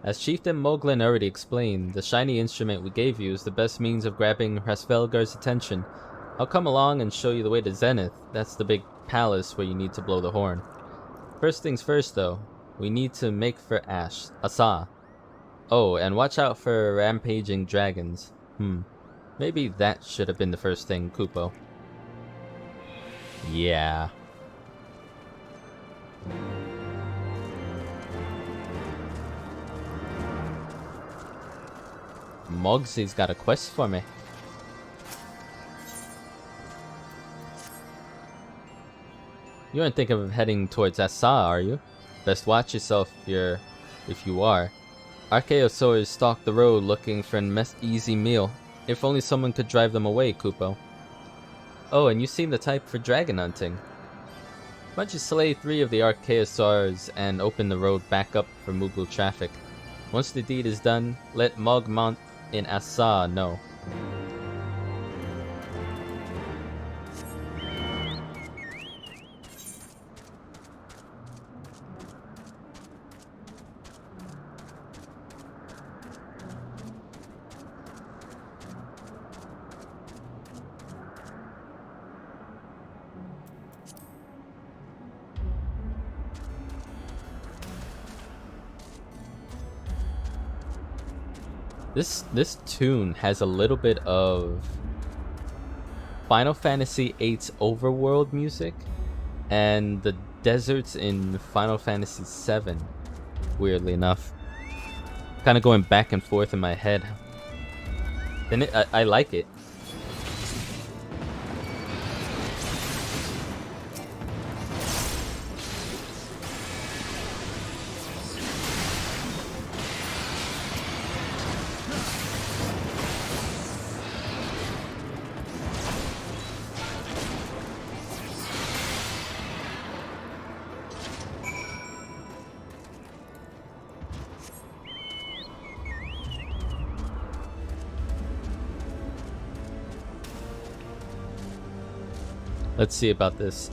As Chieftain Moglin already explained, the shiny instrument we gave you is the best means of grabbing Rasvelgar's attention. I'll come along and show you the way to Zenith. That's the big palace where you need to blow the horn. First things first, though. We need to make for Asa. Oh, and watch out for rampaging dragons. Maybe that should have been the first thing, KUPO. Yeah. Mogsy's got a quest for me. You aren't thinking of heading towards Asa, are you? Best watch yourself if you are. Archaeosaurs stalk the road looking for an easy meal. If only someone could drive them away, KUPO. Oh, and you seem the type for dragon hunting. Why don't you slay 3 of the Archaeosaurs and open the road back up for Moogle traffic? Once the deed is done, let Mogmont in Asa know. This tune has a little bit of Final Fantasy VIII's overworld music and the deserts in Final Fantasy VII, weirdly enough. Kind of going back and forth in my head. And I like it. Let's see about this.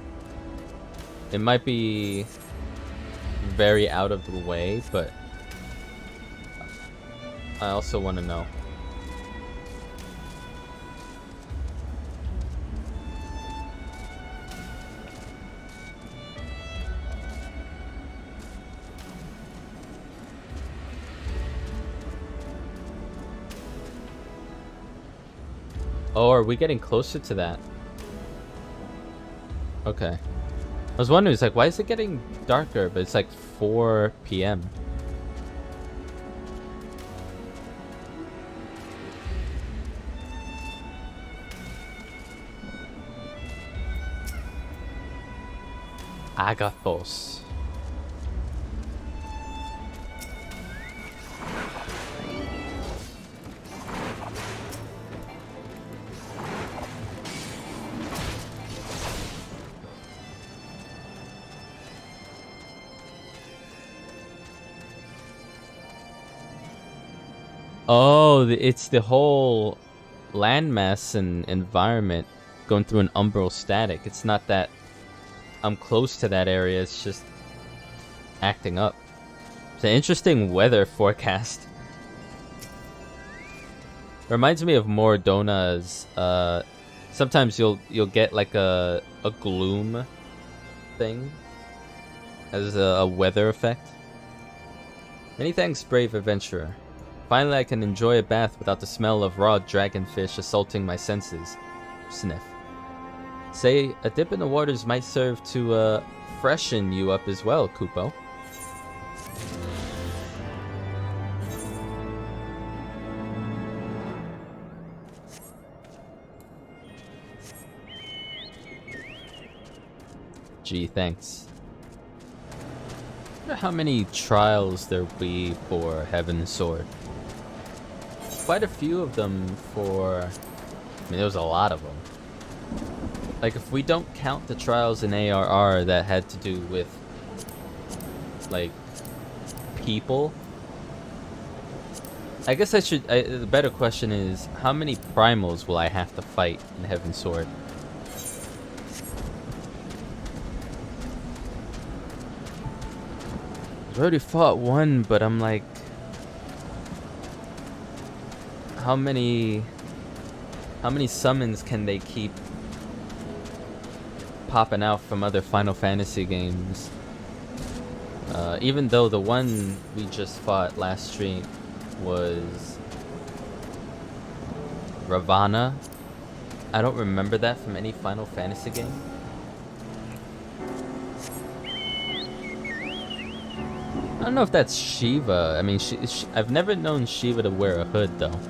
It might be very out of the way, but I also want to know. Oh, are we getting closer to that? Okay. I was wondering, it's like, why is it getting darker? But it's like 4 p.m. Agathos. Oh, it's the whole landmass and environment going through an umbral static. It's not that I'm close to that area, it's just acting up. It's an interesting weather forecast. Reminds me of Mordona's. Sometimes you'll get like a gloom thing as a weather effect. Many thanks, brave adventurer. Finally, I can enjoy a bath without the smell of raw dragonfish assaulting my senses. Sniff. Say, a dip in the waters might serve to freshen you up as well, KUPO. Gee, thanks. I wonder how many trials there'll be for Heavensward. Quite a few of them for... I mean, there was a lot of them. Like, if we don't count the trials in ARR that had to do with, like, people... I guess the better question is, how many primals will I have to fight in Heavensward? I've already fought one, but I'm like, how many summons can they keep popping out from other Final Fantasy games? Even though the one we just fought last stream was Ravana, I don't remember that from any Final Fantasy game. I don't know if that's Shiva. I mean, I've never known Shiva to wear a hood, though.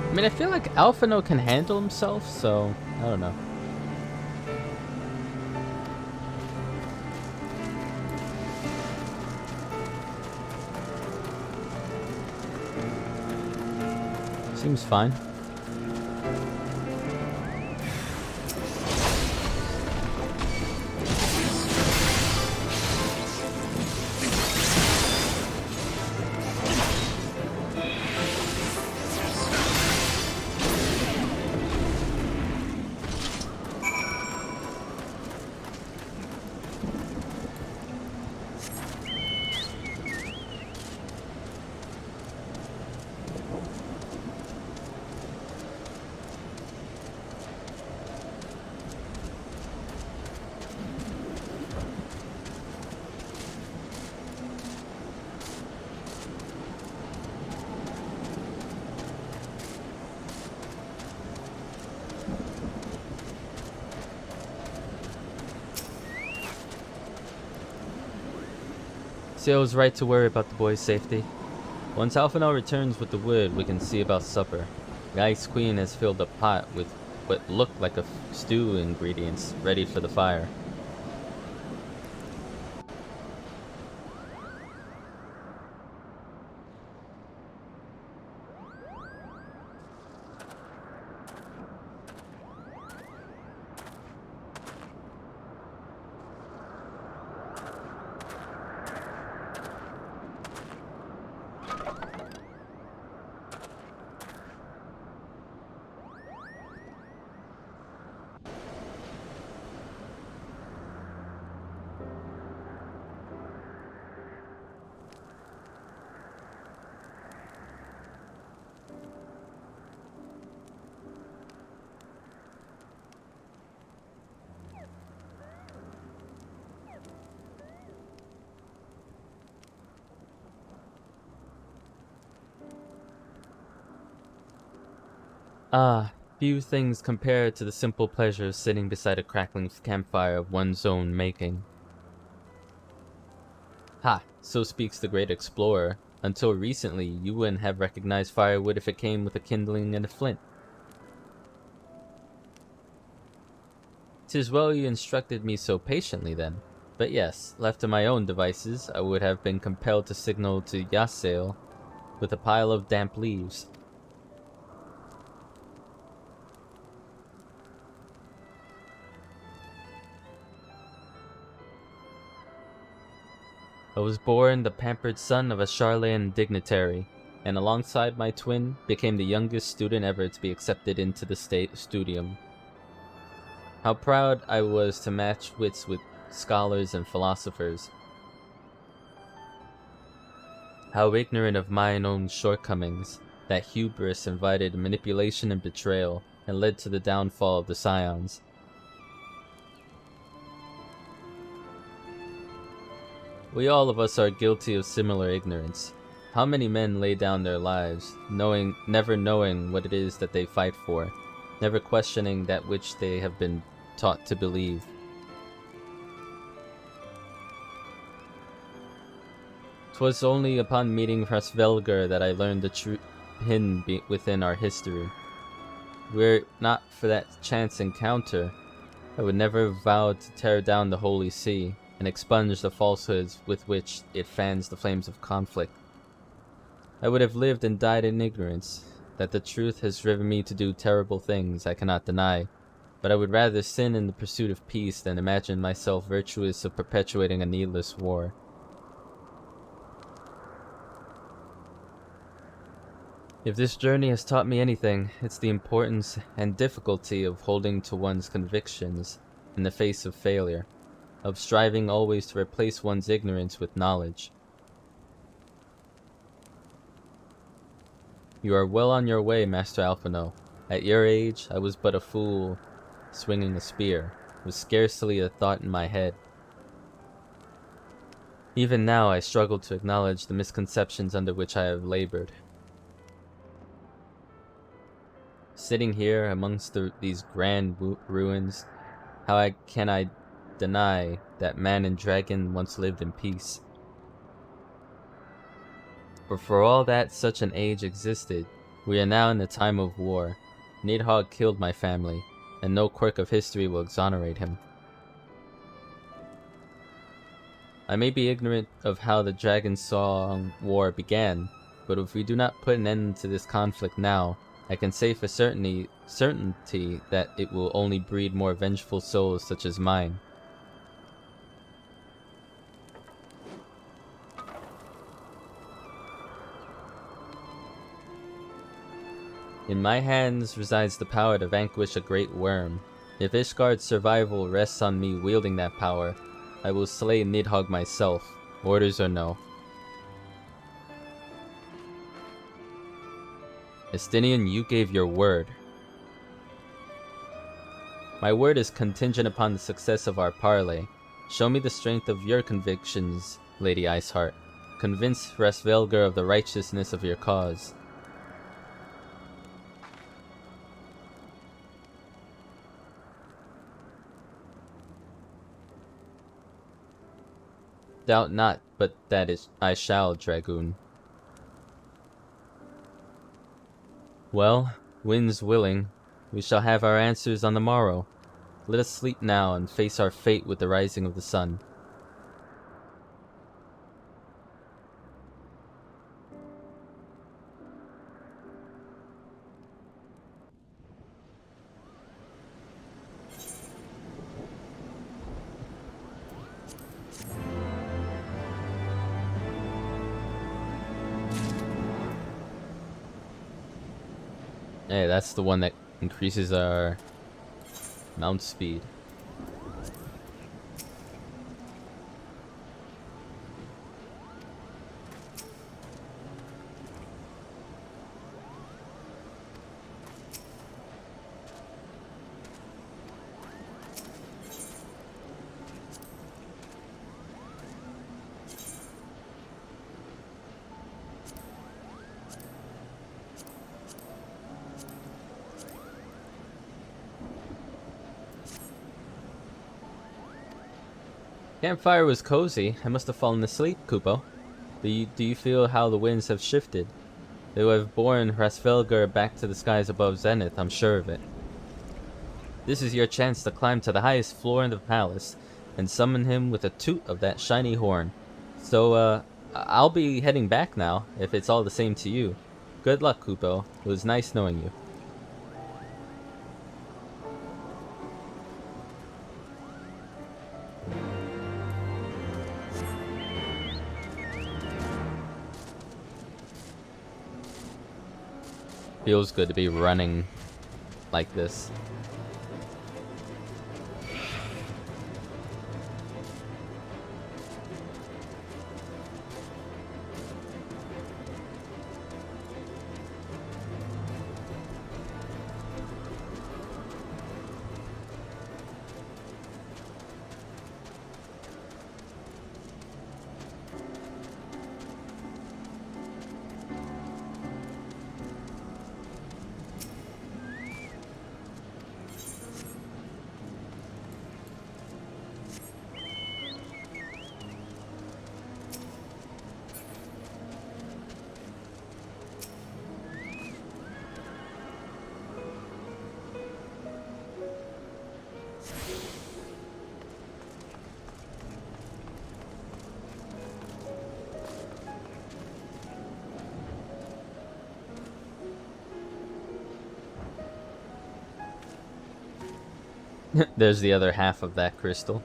I mean, I feel like Alphino can handle himself, so I don't know. Seems fine. See, I was right to worry about the boy's safety. Once Alphino returns with the wood, we can see about supper. The Ice Queen has filled a pot with what looked like a stew ingredients ready for the fire. Ah, few things compare to the simple pleasure of sitting beside a crackling campfire of one's own making. Ha, so speaks the great explorer. Until recently, you wouldn't have recognized firewood if it came with a kindling and a flint. 'Tis well you instructed me so patiently then. But yes, left to my own devices, I would have been compelled to signal to Yassail with a pile of damp leaves. I was born the pampered son of a Charlayan dignitary, and alongside my twin, became the youngest student ever to be accepted into the state studium. How proud I was to match wits with scholars and philosophers. How ignorant of mine own shortcomings, that hubris invited manipulation and betrayal, and led to the downfall of the Scions. We all of us are guilty of similar ignorance. How many men lay down their lives, never knowing what it is that they fight for, never questioning that which they have been taught to believe. 'Twas only upon meeting Hraesvelgr that I learned the true hidden within our history. Were it not for that chance encounter, I would never have vowed to tear down the Holy See and expunge the falsehoods with which it fans the flames of conflict. I would have lived and died in ignorance. That the truth has driven me to do terrible things I cannot deny, but I would rather sin in the pursuit of peace than imagine myself virtuous of perpetuating a needless war. If this journey has taught me anything, it's the importance and difficulty of holding to one's convictions in the face of failure, of striving always to replace one's ignorance with knowledge. You are well on your way, Master Alphino. At your age, I was but a fool, swinging a spear, with scarcely a thought in my head. Even now I struggle to acknowledge the misconceptions under which I have labored. Sitting here amongst these grand ruins, how can I deny that man and dragon once lived in peace? But for all that such an age existed, we are now in the time of war. Nidhogg killed my family, and no quirk of history will exonerate him. I may be ignorant of how the Dragon Song War began, but if we do not put an end to this conflict now, I can say for certainty that it will only breed more vengeful souls such as mine. In my hands resides the power to vanquish a great worm. If Ishgard's survival rests on me wielding that power, I will slay Nidhogg myself, orders or no. Estinian, you gave your word. My word is contingent upon the success of our parley. Show me the strength of your convictions, Lady Iceheart. Convince Hraesvelgr of the righteousness of your cause. Doubt not, but that I shall, Dragoon. Well, winds willing, we shall have our answers on the morrow. Let us sleep now and face our fate with the rising of the sun. Hey, that's the one that increases our mount speed. Campfire was cozy. I must have fallen asleep, KUPO. Do you feel how the winds have shifted? They will have borne Hraesvelgr back to the skies above Zenith, I'm sure of it. This is your chance to climb to the highest floor in the palace and summon him with a toot of that shiny horn. So, I'll be heading back now, if it's all the same to you. Good luck, KUPO. It was nice knowing you. Feels good to be running like this. There's the other half of that crystal.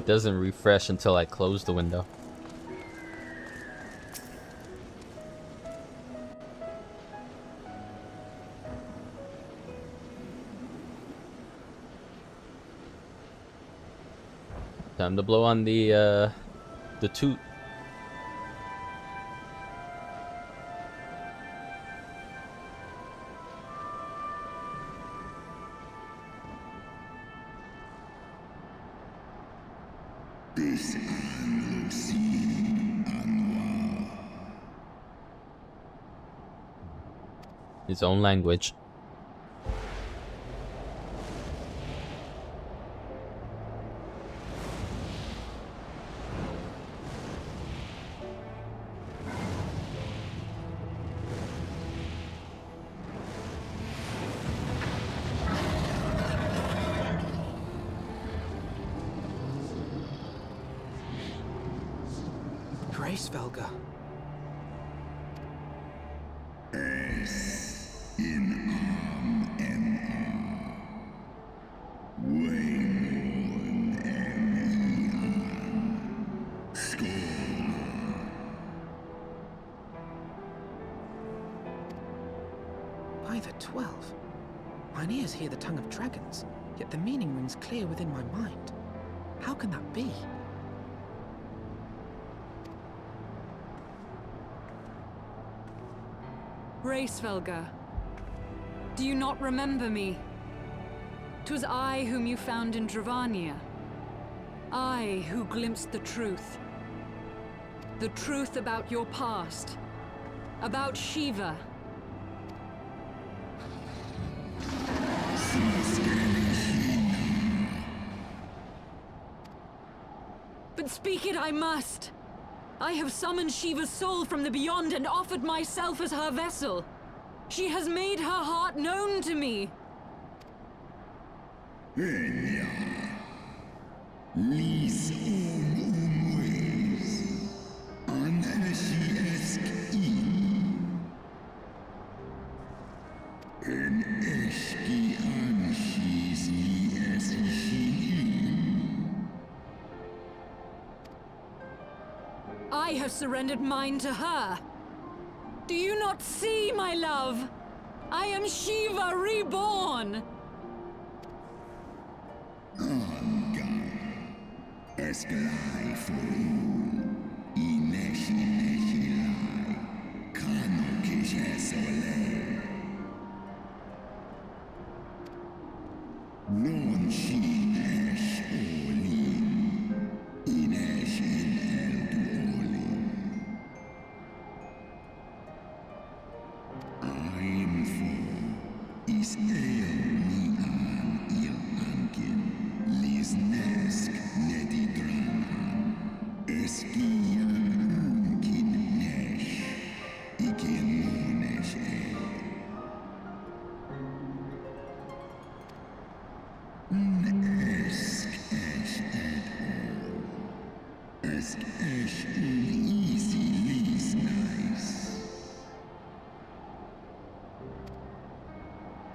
Doesn't refresh until I close the window. Time to blow on the toot. His own language. Grace, Velga. By the 12. Mine ears hear the tongue of dragons, yet the meaning rings clear within my mind. How can that be? Racevelga, do you not remember me? 'Twas I whom you found in Dravania. I who glimpsed the truth. The truth about your past. About Shiva. But speak it I must. I have summoned Shiva's soul from the beyond and offered myself as her vessel. She has made her heart known to me. I have surrendered mine to her. Do you not see, my love? I am Shiva reborn.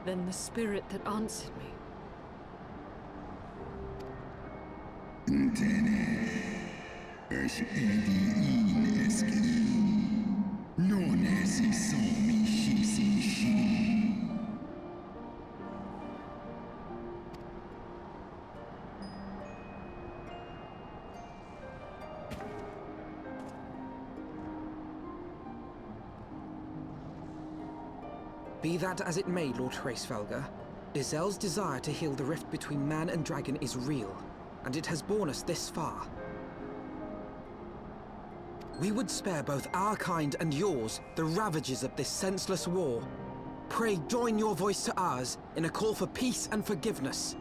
Then the spirit that answered me. Be that as it may, Lord Hraesvelgr, Izel's desire to heal the rift between man and dragon is real, and it has borne us this far. We would spare both our kind and yours the ravages of this senseless war. Pray join your voice to ours in a call for peace and forgiveness.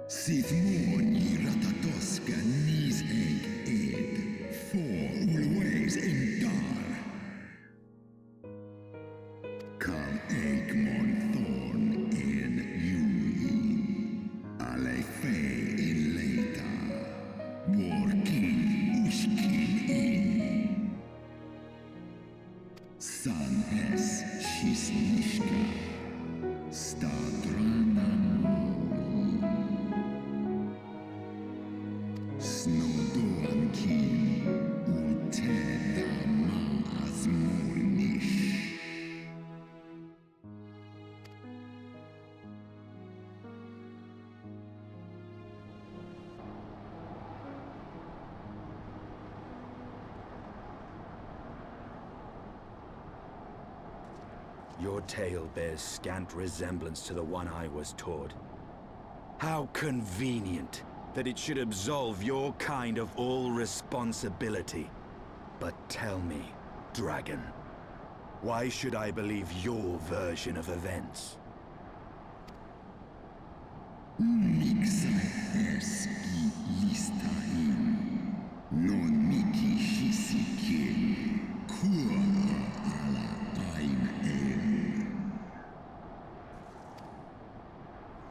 Sith Morni Ratatoska Nisheg Ed, for always in Dar. Kal Eikmon Thorn in Yui, Ale Fey in Leita, Warkin Ushkin in. San Hes Shisnishka, Stadrana Snowdoan King, Uteda Maas Mornish. Your tale bears scant resemblance to the one I was taught. How convenient that it should absolve your kind of all responsibility. But tell me, Dragon, why should I believe your version of events? Mixai eski listain, non miki shisikin, kua ala ein el.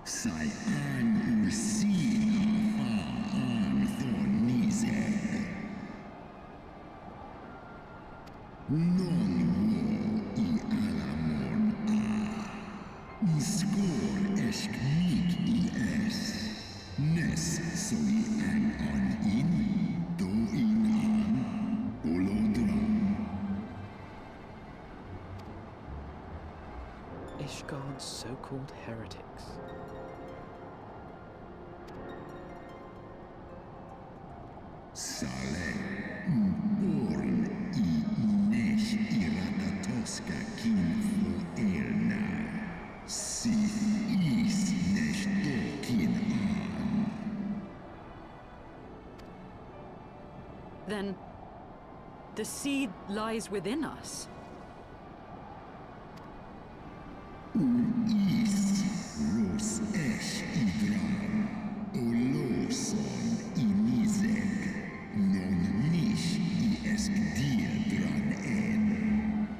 Sai an ursin afa an thornizeg. Non wo I alamon a. Skor esk mig I es. Nes so I an on in. Ishgard's so-called heretics. Sale born I nesh iratatoska kin fu elna. Si is nesh dokin an. Then the seed lies within us. Is ros esh idran. Oloson inizek. Non nish I esk diedran en.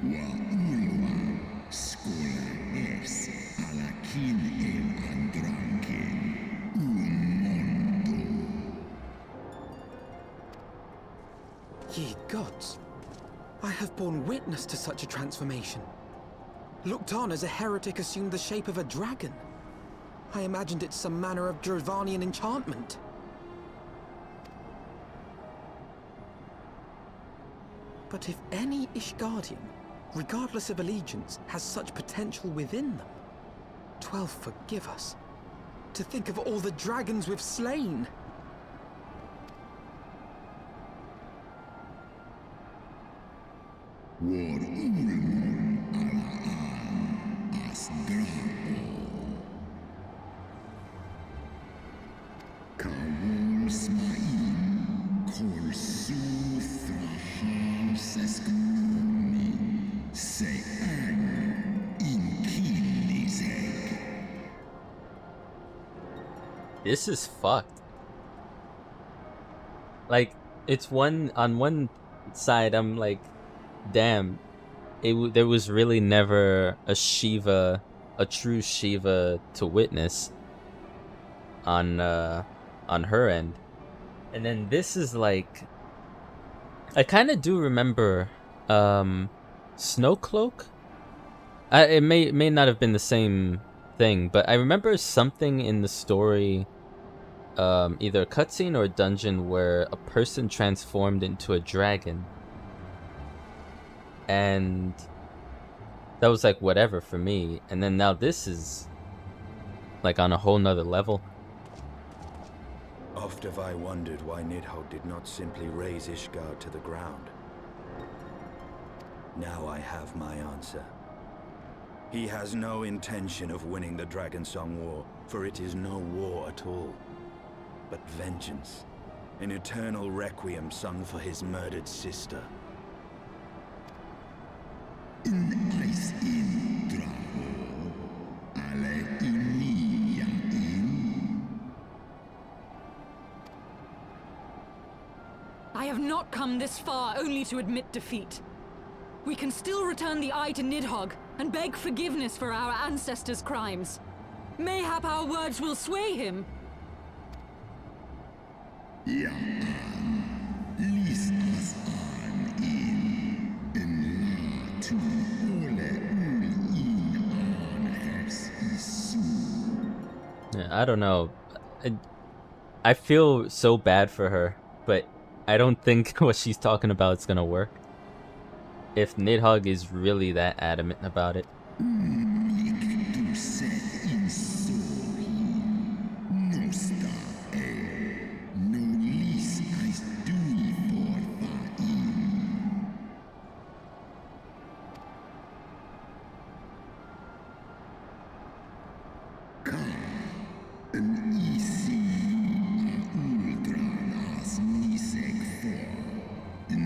Wa ulwa skola es alakin el andranken. Mondo. Ye gods, I have borne witness to such a transformation. Looked on as a heretic assumed the shape of a dragon. I imagined it some manner of Dravanian enchantment. But if any Ishgardian, regardless of allegiance, has such potential within them, 12 forgive us. To think of all the dragons we've slain! War ulmon ala as grao. Kawol smain kol su thrahal seskmoni se an in kinizek. This is fucked. Like, it's on one side, I'm like, damn, there was really never a Shiva, a true Shiva to witness on her end. And then this is like, I kind of do remember Snowcloak. It may not have been the same thing, but I remember something in the story, either a cutscene or a dungeon, where a person transformed into a dragon. And that was like whatever for me. And then now this is like on a whole nother level. Oft have I wondered why Nidhogg did not simply raze Ishgard to the ground. Now I have my answer. He has no intention of winning the Dragonsong War, for it is no war at all, but vengeance, an eternal requiem sung for his murdered sister. Ice in Draho, ale inia in. I have not come this far only to admit defeat. We can still return the eye to Nidhogg and beg forgiveness for our ancestors' crimes. Mayhap our words will sway him. Ja an, lis as an in. En la tu ole ul in an hers isu. Yeah, I don't know. I feel so bad for her, but I don't think what she's talking about is gonna work. If Nidhogg is really that adamant about it. Lik du set in sori. No sta no lis as dui for va in. Ka en isi a uldran as niseg for. En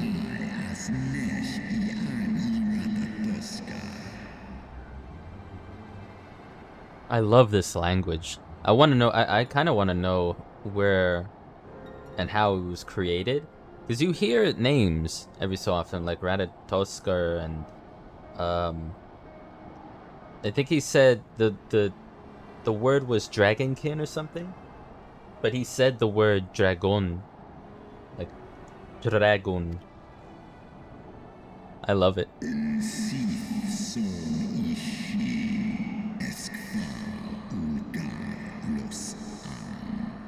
lai as nesh I an iratatoska. I love this language. I want to know. I kind of want to know where and how it was created, because you hear names every so often, like Ratatoskar, and I think he said the word was dragonkin or something, but he said the word dragon, like dragon. I love it. En sith son ishi eskfa ulgar los an.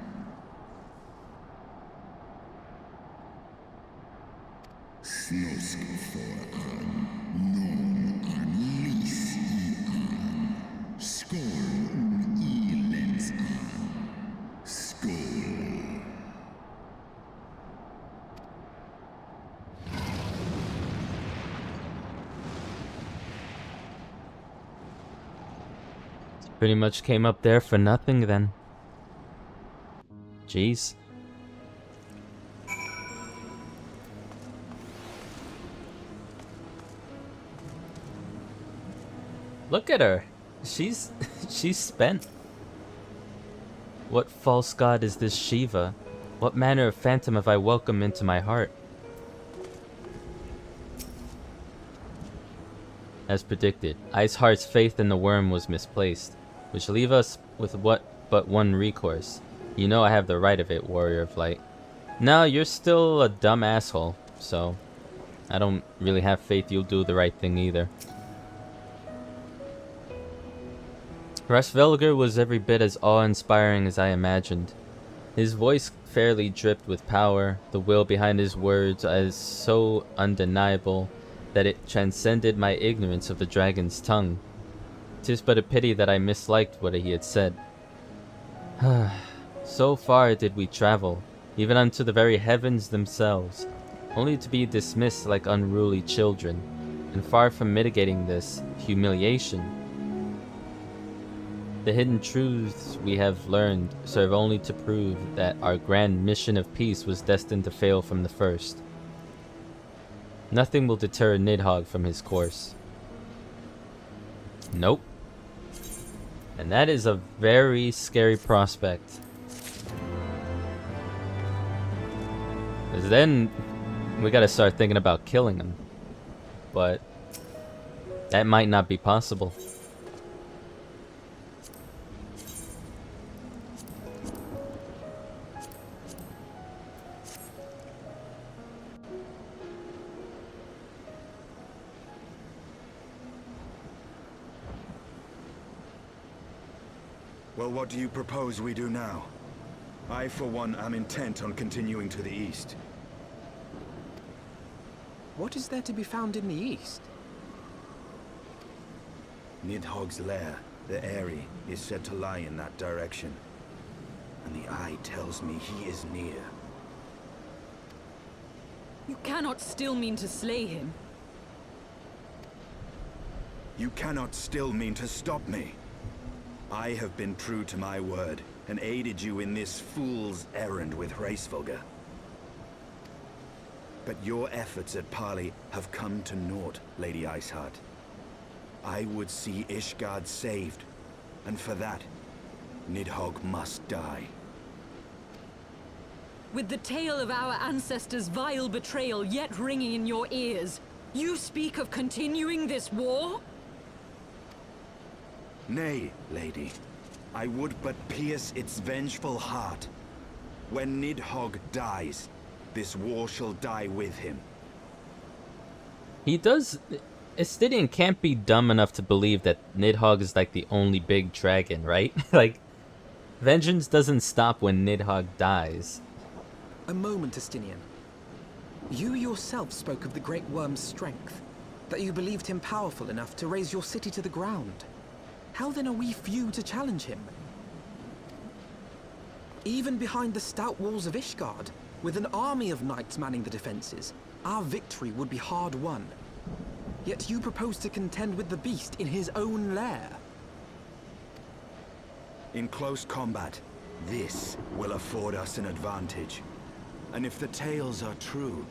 Snosk for an non an lis I Pretty much came up there for nothing then. Jeez. Look at her. She's spent. What false god is this Shiva? What manner of phantom have I welcomed into my heart? As predicted, Iceheart's faith in the worm was misplaced, which leave us with what but one recourse. You know I have the right of it, Warrior of Light. No, you're still a dumb asshole, so I don't really have faith you'll do the right thing either. Rasvelgar was every bit as awe-inspiring as I imagined. His voice fairly dripped with power, the will behind his words as so undeniable that it transcended my ignorance of the dragon's tongue. 'Tis but a pity that I misliked what he had said. So far did we travel, even unto the very heavens themselves, only to be dismissed like unruly children, and far from mitigating this humiliation. The hidden truths we have learned serve only to prove that our grand mission of peace was destined to fail from the first. Nothing will deter Nidhogg from his course. Nope. And that is a very scary prospect. Because then we gotta start thinking about killing him. But that might not be possible. Well, what do you propose we do now? I, for one, am intent on continuing to the east. What is there to be found in the east? Nidhogg's lair, the Eyrie, is said to lie in that direction. And the eye tells me he is near. You cannot still mean to slay him. You cannot still mean to stop me. I have been true to my word, and aided you in this fool's errand with Hraesvelgr. But your efforts at parley have come to naught, Lady Iceheart. I would see Ishgard saved, and for that, Nidhogg must die. With the tale of our ancestors' vile betrayal yet ringing in your ears, you speak of continuing this war? Nay, lady. I would but pierce its vengeful heart. When Nidhogg dies, this war shall die with him. He does... Estidian can't be dumb enough to believe that Nidhogg is like the only big dragon, right? Like, vengeance doesn't stop when Nidhogg dies. A moment, Estinian. You yourself spoke of the Great Worm's strength, that you believed him powerful enough to raise your city to the ground. How then are we few to challenge him? Even behind the stout walls of Ishgard, with an army of knights manning the defenses, our victory would be hard won. Yet you propose to contend with the beast in his own lair. In close combat, this will afford us an advantage. And if the tales are true,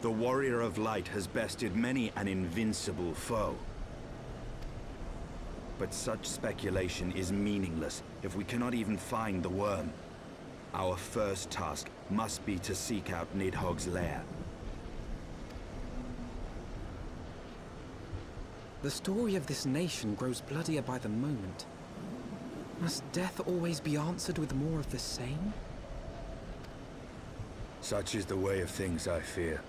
the Warrior of Light has bested many an invincible foe. But such speculation is meaningless if we cannot even find the worm. Our first task must be to seek out Nidhogg's lair. The story of this nation grows bloodier by the moment. Must death always be answered with more of the same? Such is the way of things, I fear.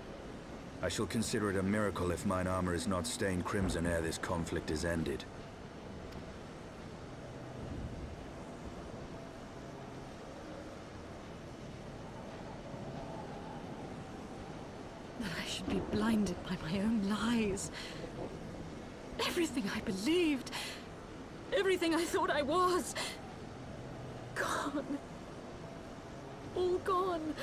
I shall consider it a miracle if mine armor is not stained crimson ere this conflict is ended. That I should be blinded by my own lies. Everything I believed, everything I thought I was, gone. All gone.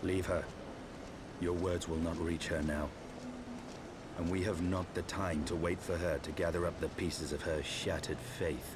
Leave her. Your words will not reach her now. and we have not the time to wait for her to gather up the pieces of her shattered faith.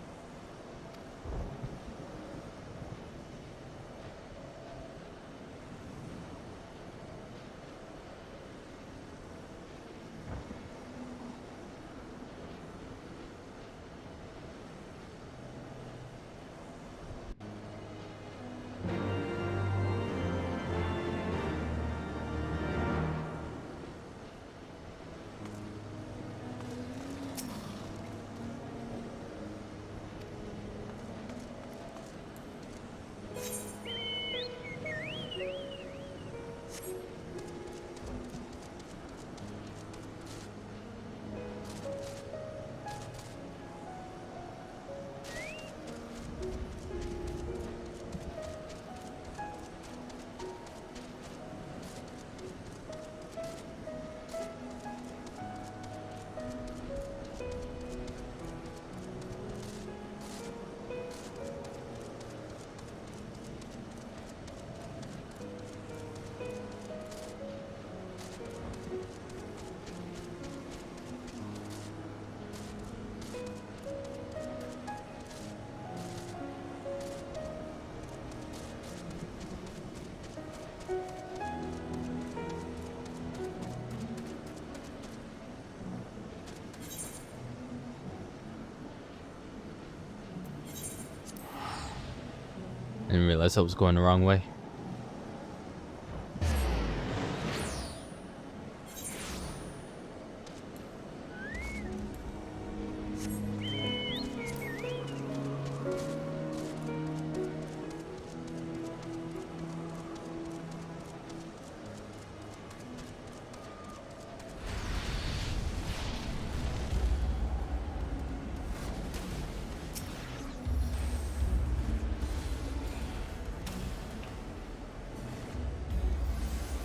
I didn't realize I was going the wrong way.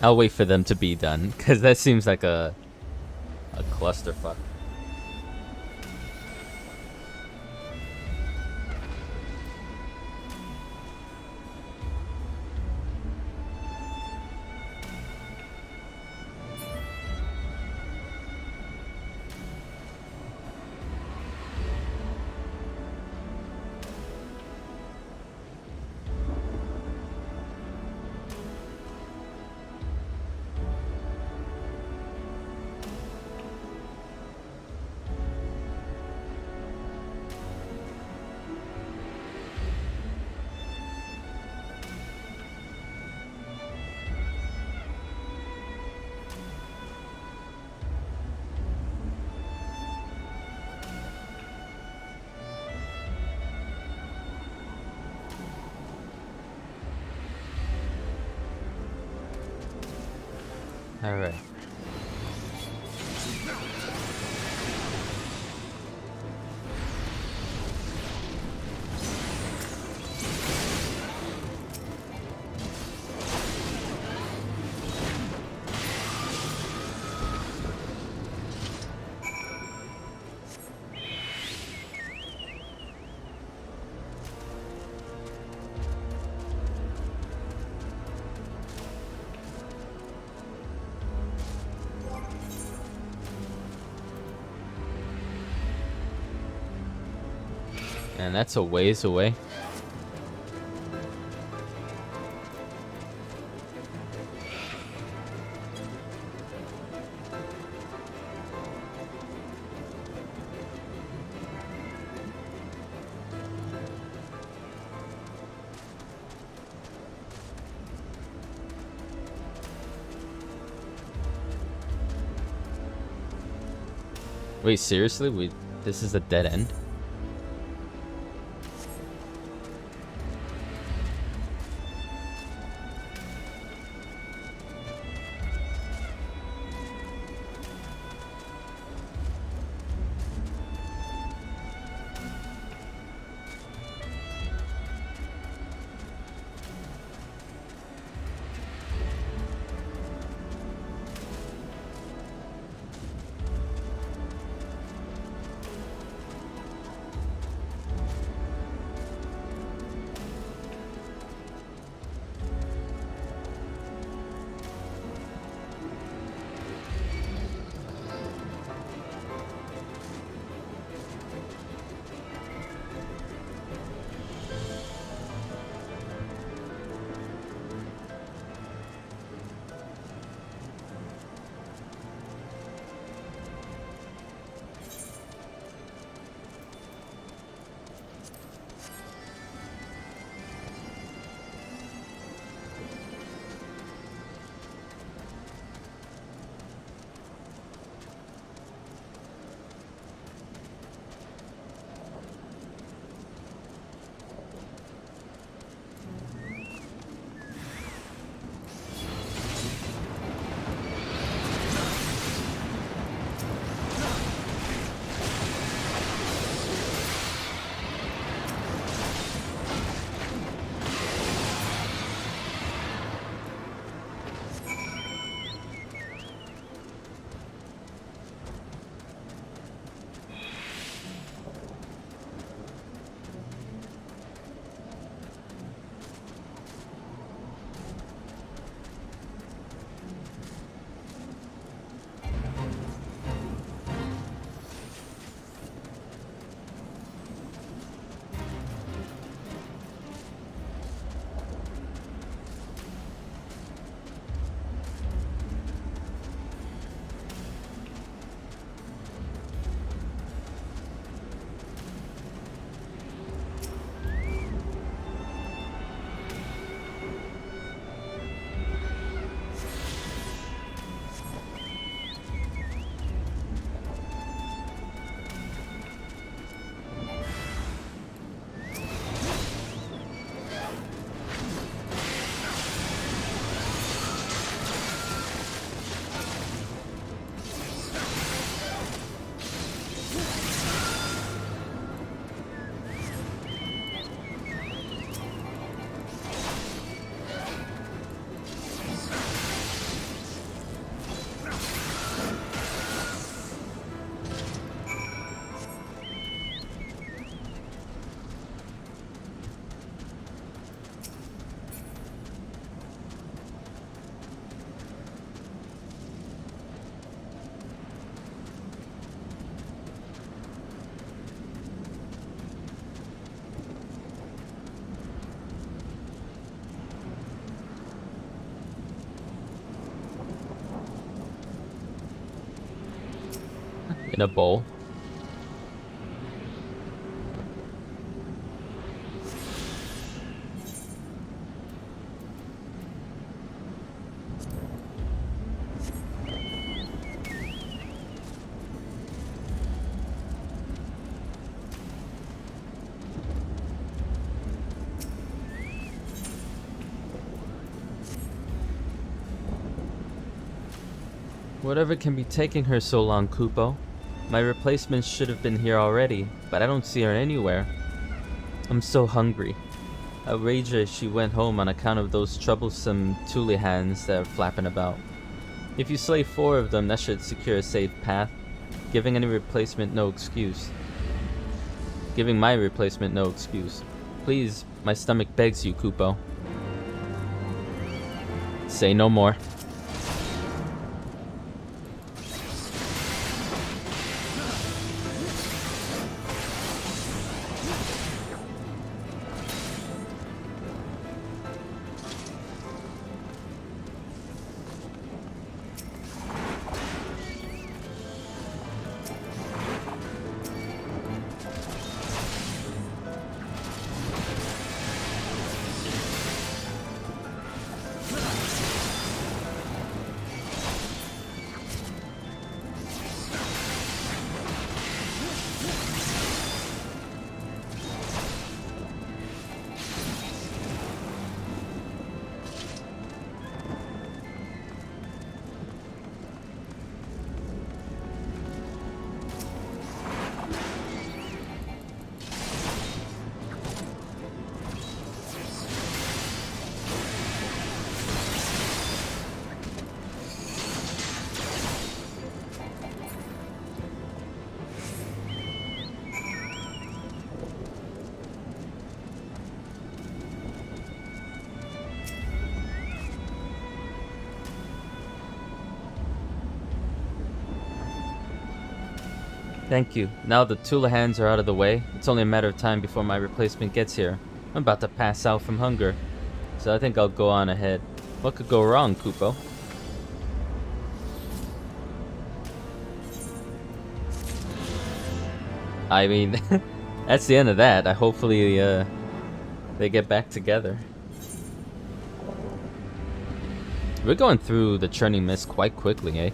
I'll wait for them to be done, because that seems like a clusterfuck. All right. And that's a ways away. Wait, seriously? This is a dead end? in a bowl. Whatever can be taking her so long, KUPO? My replacement should have been here already, but I don't see her anywhere. I'm so hungry. I wager she went home on account of those troublesome Tulihans that are flapping about. If you slay 4 of them, that should secure a safe path, giving any replacement no excuse. Giving my replacement no excuse. Please, my stomach begs you, KUPO. Say no more. Thank you. Now the Tulihans are out of the way, it's only a matter of time before my replacement gets here. I'm about to pass out from hunger, so I think I'll go on ahead. What could go wrong, KUPO? I mean, that's the end of that. Hopefully they get back together. We're going through the churning mist quite quickly, eh?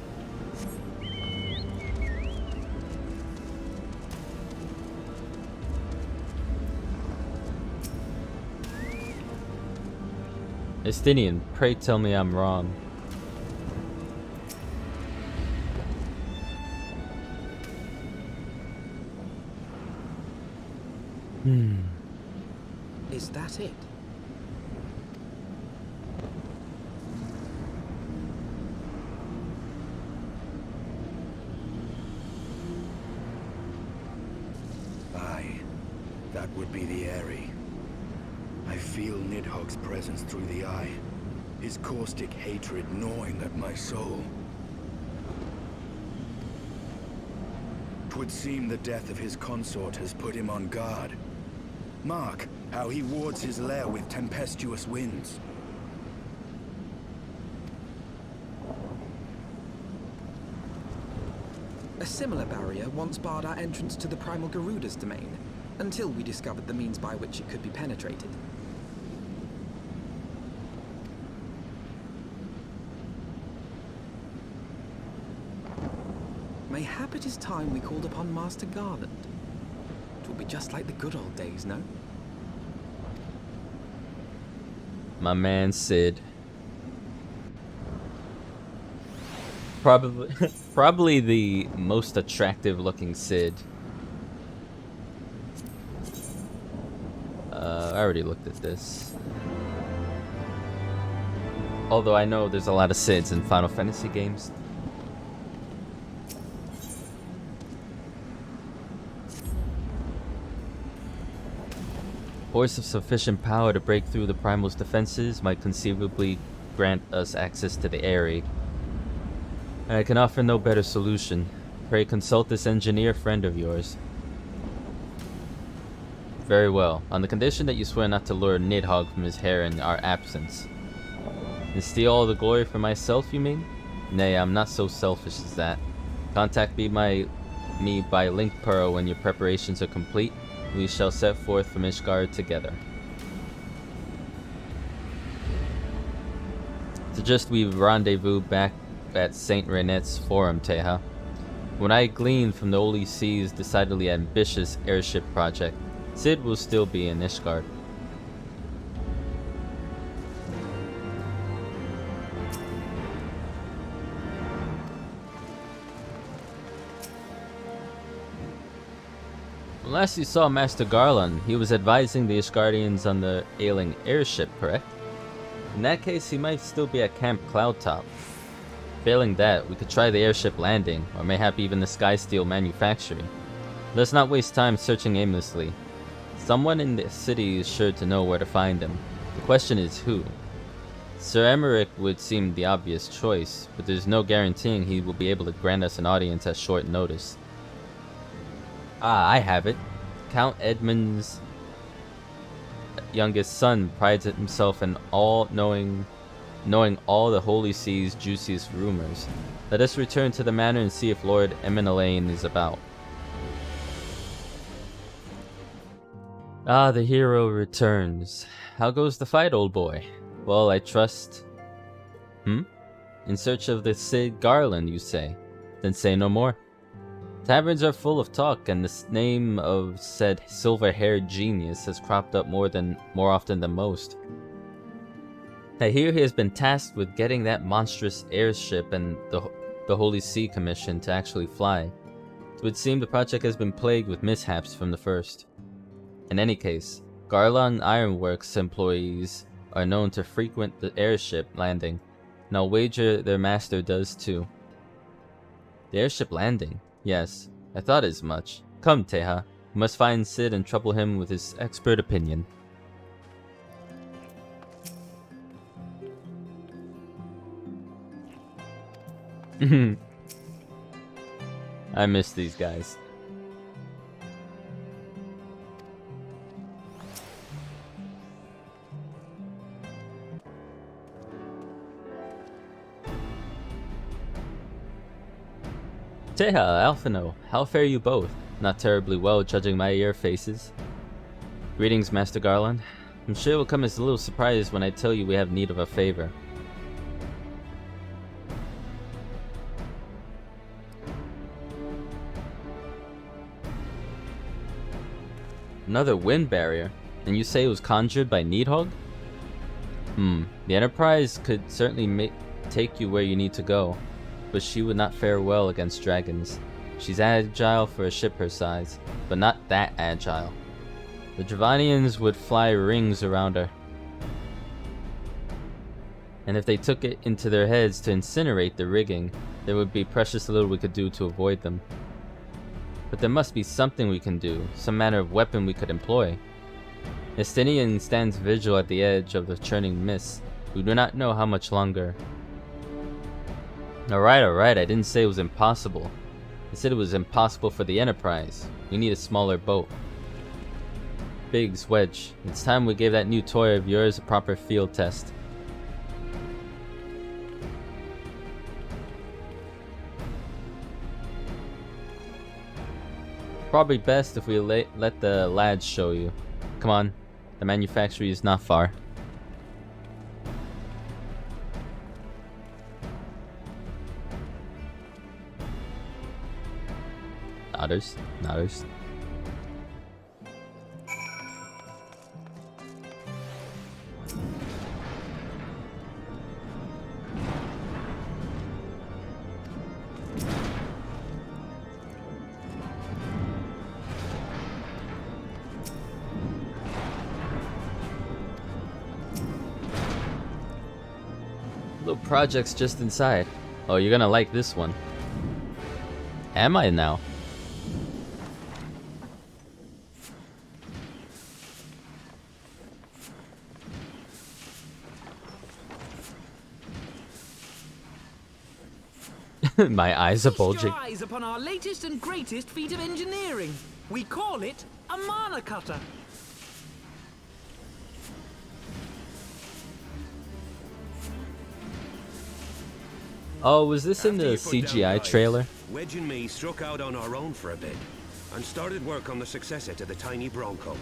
Estinian, pray tell me I'm wrong. Is that it? Aye, that would be the Eyrie. I feel Nidhogg's presence through the eye, his caustic hatred gnawing at my soul. 'Twould seem the death of his consort has put him on guard. Mark how he wards his lair with tempestuous winds. A similar barrier once barred our entrance to the Primal Garuda's domain, until we discovered the means by which it could be penetrated. Mayhap it is time we called upon Master Garland. It will be just like the good old days, no? My man Sid. Probably the most attractive looking Sid. I already looked at this. Although I know there's a lot of Sids in Final Fantasy games. Force of sufficient power to break through the Primal's defenses might conceivably grant us access to the Eyrie. And I can offer no better solution. Pray consult this engineer friend of yours. Very well, on the condition that you swear not to lure Nidhogg from his hair in our absence. And steal all the glory for myself, you mean? Nay, I'm not so selfish as that. Contact be my me by Link Pearl when your preparations are complete. We shall set forth from Ishgard together. Suggest we rendezvous back at Saint Renette's Forum, Teha. When I gleaned from the Holy Sea's decidedly ambitious airship project, Cid will still be in Ishgard. When last you saw Master Garland, he was advising the Ishgardians on the ailing airship, correct? In that case, he might still be at Camp Cloudtop. Failing that, we could try the airship landing, or mayhap even the Skysteel manufacturing. Let's not waste time searching aimlessly. Someone in the city is sure to know where to find him. The question is who. Sir Emmerich would seem the obvious choice, but there's no guaranteeing he will be able to grant us an audience at short notice. Ah, I have it. Count Edmund's youngest son prides himself in knowing all the Holy Sea's juiciest rumors. Let us return to the manor and see if Lord Eminelaine is about. Ah, the hero returns. How goes the fight, old boy? Well, I trust... In search of the Cid Garland, you say? Then say no more. Taverns are full of talk, and the name of said silver-haired genius has cropped up more often than most. I hear he has been tasked with getting that monstrous airship and the Holy See Commission to actually fly. It would seem the project has been plagued with mishaps from the first. In any case, Garland Ironworks employees are known to frequent the airship landing, and I'll wager their master does too. The airship landing? Yes, I thought as much. Come, Teha. We must find Cid and trouble him with his expert opinion. I miss these guys. Teha, Alphino, how fare you both? Not terribly well, judging by your faces. Greetings, Master Garland. I'm sure it will come as a little surprise when I tell you we have need of a favor. Another wind barrier? And you say it was conjured by Needhog? The Enterprise could certainly take you where you need to go, but she would not fare well against dragons. She's agile for a ship her size, but not that agile. The Dravanians would fly rings around her. And if they took it into their heads to incinerate the rigging, there would be precious little we could do to avoid them. But there must be something we can do, some manner of weapon we could employ. Estinian stands vigil at the edge of the churning mist. We do not know how much longer. Alright, I didn't say it was impossible. I said it was impossible for the Enterprise. We need a smaller boat. Biggs, Wedge, it's time we gave that new toy of yours a proper field test. Probably best if we let the lads show you. Come on, the manufactory is not far. Nodders. Little projects just inside. Oh, you're gonna like this one. Am I now? My eyes are bulging. Feast your eyes upon our latest and greatest feat of engineering. We call it a mana cutter. Oh, was this in the After you put down CGI guys, trailer? Wedge and me struck out on our own for a bit and started work on the successor to the tiny Bronco.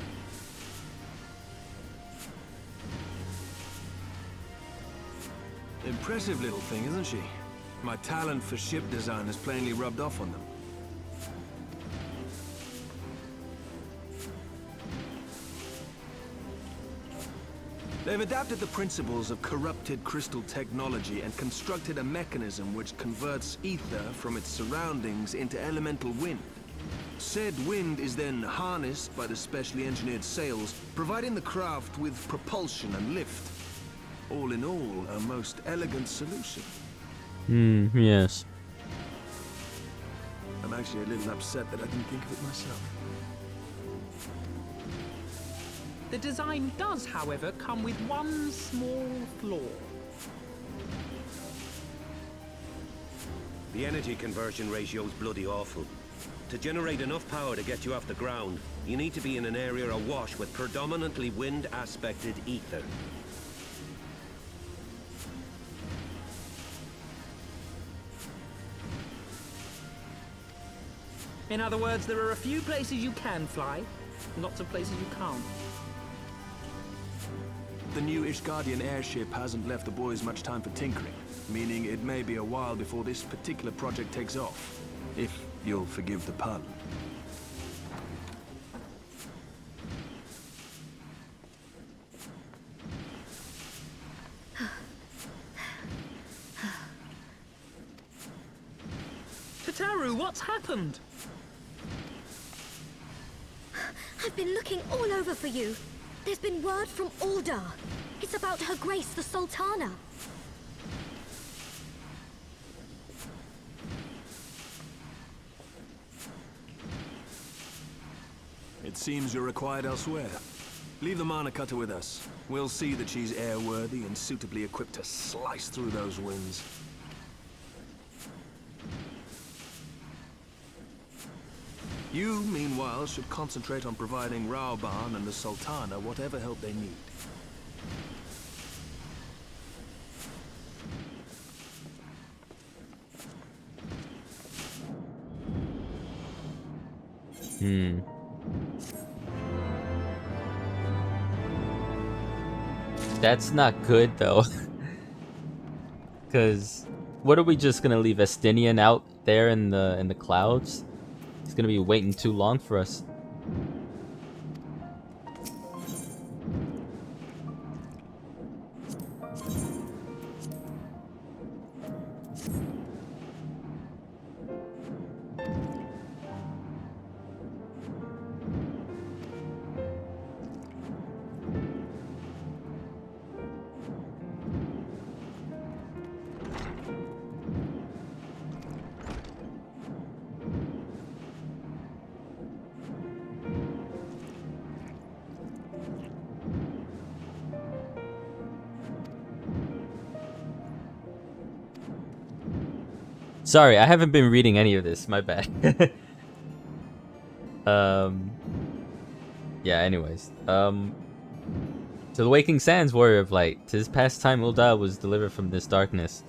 Impressive little thing, isn't she? My talent for ship design has plainly rubbed off on them. They've adapted the principles of corrupted crystal technology and constructed a mechanism which converts ether from its surroundings into elemental wind. Said wind is then harnessed by the specially engineered sails, providing the craft with propulsion and lift. All in all, a most elegant solution. Yes. I'm actually a little upset that I didn't think of it myself. The design does, however, come with one small flaw. The energy conversion ratio's bloody awful. To generate enough power to get you off the ground, you need to be in an area awash with predominantly wind-aspected ether. In other words, there are a few places you can fly, lots of places you can't. The new Ishgardian airship hasn't left the boys much time for tinkering, meaning it may be a while before this particular project takes off, if you'll forgive the pun. Tataru, what's happened? I've been looking all over for you. There's been word from Aldar. It's about Her Grace the Sultana. It seems you're required elsewhere. Leave the Mana Cutter with us. We'll see that she's airworthy and suitably equipped to slice through those winds. You, meanwhile, should concentrate on providing Raoban and the Sultana whatever help they need. That's not good though. Cause what are we just gonna leave Estinian out there in the clouds? He's gonna be waiting too long for us. Sorry, I haven't been reading any of this. My bad. Yeah, anyways. To the Waking Sands, Warrior of Light. 'Tis past time Ulda was delivered from this darkness.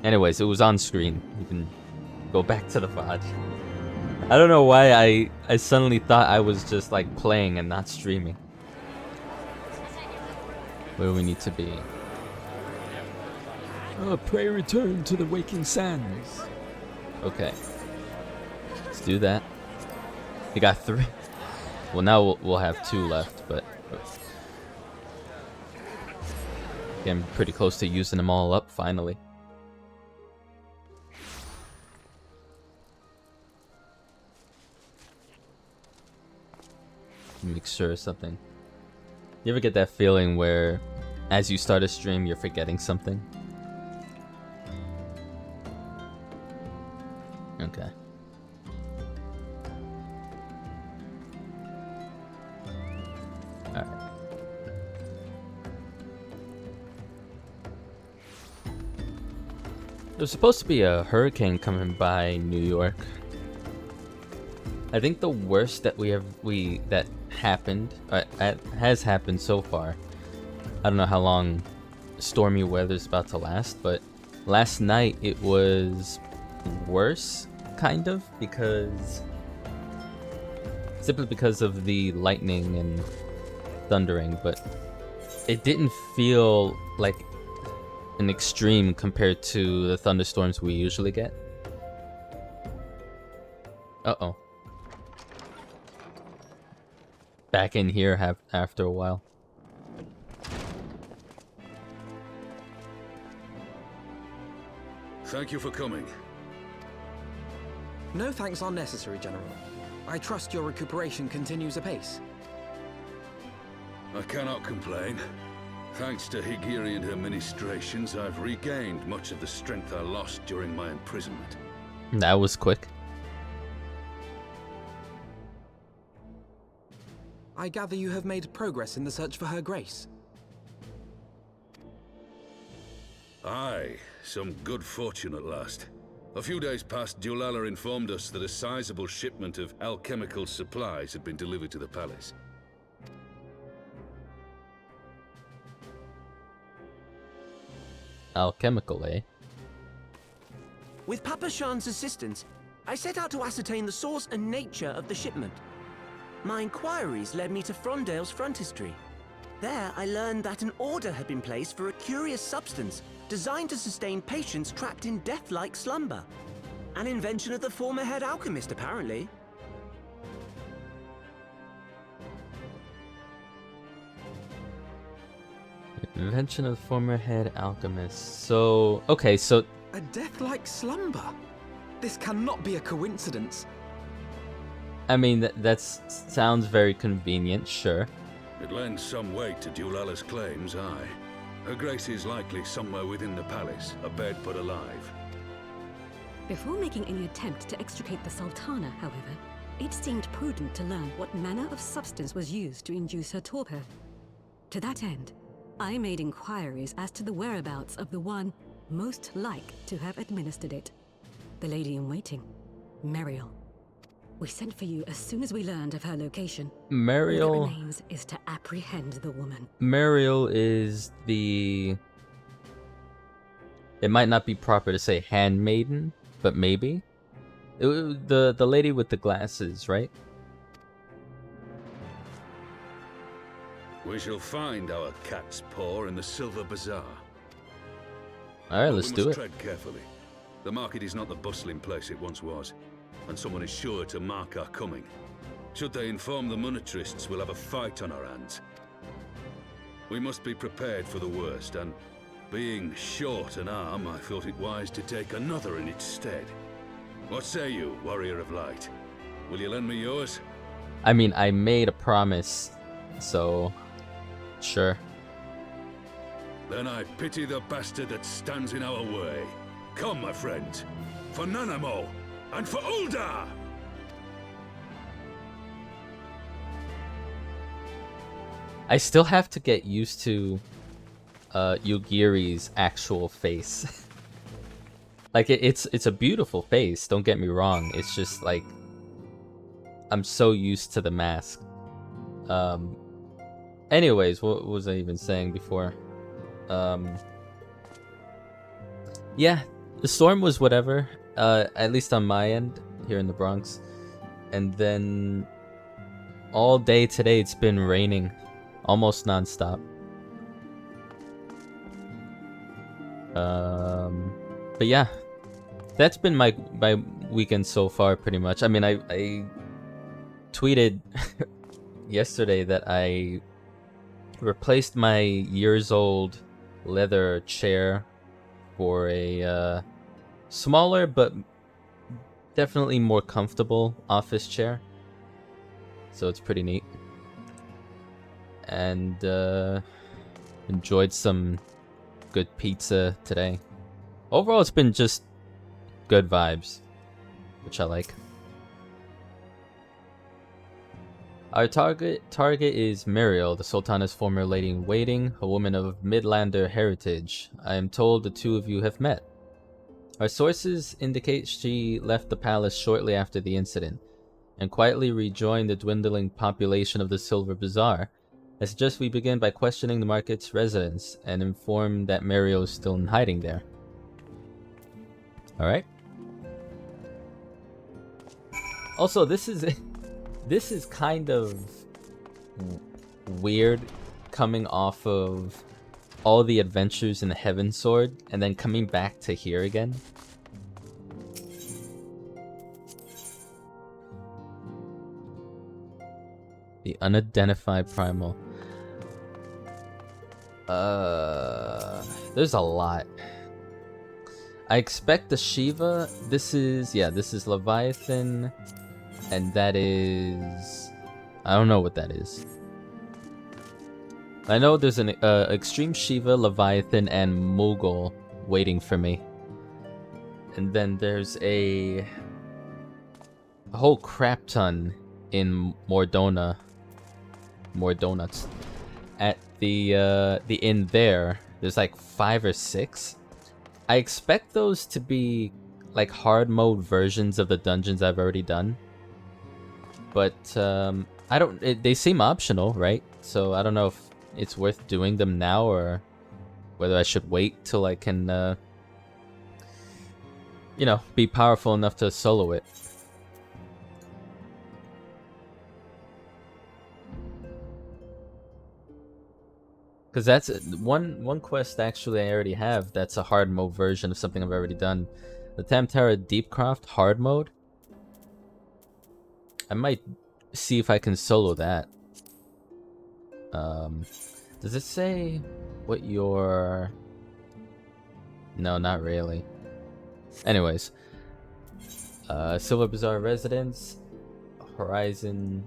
Anyways, it was on screen. You can go back to the VOD. I don't know why I suddenly thought I was just like playing and not streaming. Where do we need to be? Pray return to the Waking Sands. Okay. Let's do that. We got 3. Well, now we'll have 2 left, but getting pretty close to using them all up finally. Make sure something. You ever get that feeling where as you start a stream you're forgetting something? Okay. Alright. There's supposed to be a hurricane coming by New York. I think the worst that that happened has happened so far. I don't know how long stormy weather's about to last, but last night it was worse, kind of, simply because of the lightning and thundering, but it didn't feel like an extreme compared to the thunderstorms we usually get. Uh-oh. Back in here after a while. Thank you for coming. No thanks are necessary, General. I trust your recuperation continues apace. I cannot complain. Thanks to Higiri and her ministrations, I've regained much of the strength I lost during my imprisonment. That was quick. I gather you have made progress in the search for Her Grace. Aye, some good fortune at last. A few days past, Dulala informed us that a sizable shipment of alchemical supplies had been delivered to the palace. Alchemical, eh? With Papa Shan's assistance, I set out to ascertain the source and nature of the shipment. My inquiries led me to Frondale's frontistery. There, I learned that an order had been placed for a curious substance designed to sustain patients trapped in death-like slumber. An invention of the former head alchemist, apparently. Invention of the former head alchemist. So, okay, so... A death-like slumber? This cannot be a coincidence. I mean, that sounds very convenient, sure. It lends some weight to Dulala's claims, aye. Her Grace is likely somewhere within the palace, abed but alive. Before making any attempt to extricate the Sultana, however, it seemed prudent to learn what manner of substance was used to induce her torpor. To that end, I made inquiries as to the whereabouts of the one most like to have administered it. The lady in waiting, Meriel. We sent for you as soon as we learned of her location. Meriel... All that remains is to apprehend the woman. Meriel is the... It might not be proper to say handmaiden, but maybe? The lady with the glasses, right? We shall find our cat's paw in the Silver Bazaar. Alright, let's do it. We must tread carefully. The market is not the bustling place it once was, and someone is sure to mark our coming. Should they inform the monetarists, we'll have a fight on our hands. We must be prepared for the worst, and being short an arm, I thought it wise to take another in its stead. What say you, Warrior of Light? Will you lend me yours? I mean, I made a promise, so... Sure. Then I pity the bastard that stands in our way. Come, my friends, for Nanamo, and for Ul'dah! I still have to get used to Yugiri's actual face. Like, it's a beautiful face, don't get me wrong. It's just, like, I'm so used to the mask. Anyways, what was I even saying before? Yeah, the storm was whatever, at least on my end, here in the Bronx. And then all day today it's been raining, almost non-stop. But yeah, that's been my weekend so far, pretty much. I mean, I tweeted yesterday that I replaced my years-old leather chair for a smaller but definitely more comfortable office chair. So it's pretty neat. And enjoyed some good pizza today. Overall, it's been just good vibes, which I like. Our target is Meriel, the Sultana's former lady-in-waiting, a woman of Midlander heritage. I am told the two of you have met. Our sources indicate she left the palace shortly after the incident. and quietly rejoin the dwindling population of the Silver Bazaar, I suggest we begin by questioning the market's residents and inform that Mario is still in hiding there. Alright. Also, this is kind of weird coming off of all the adventures in the Heavensward and then coming back to here again. The unidentified primal. There's a lot. I expect the Shiva. This is Leviathan, and that is, I don't know what that is. I know there's an Extreme Shiva, Leviathan, and Mughal waiting for me. And then there's a whole crap ton in Mordonuts. At the inn there, there's like 5 or 6. I expect those to be like hard mode versions of the dungeons I've already done. But they seem optional, right? So I don't know if it's worth doing them now or whether I should wait till I can you know, be powerful enough to solo it. Because that's one quest actually I already have that's a hard mode version of something I've already done. The Tamtara Deepcroft hard mode. I might see if I can solo that. Does it say what your... No, not really. Anyways. Silver Bazaar Residence. Horizon.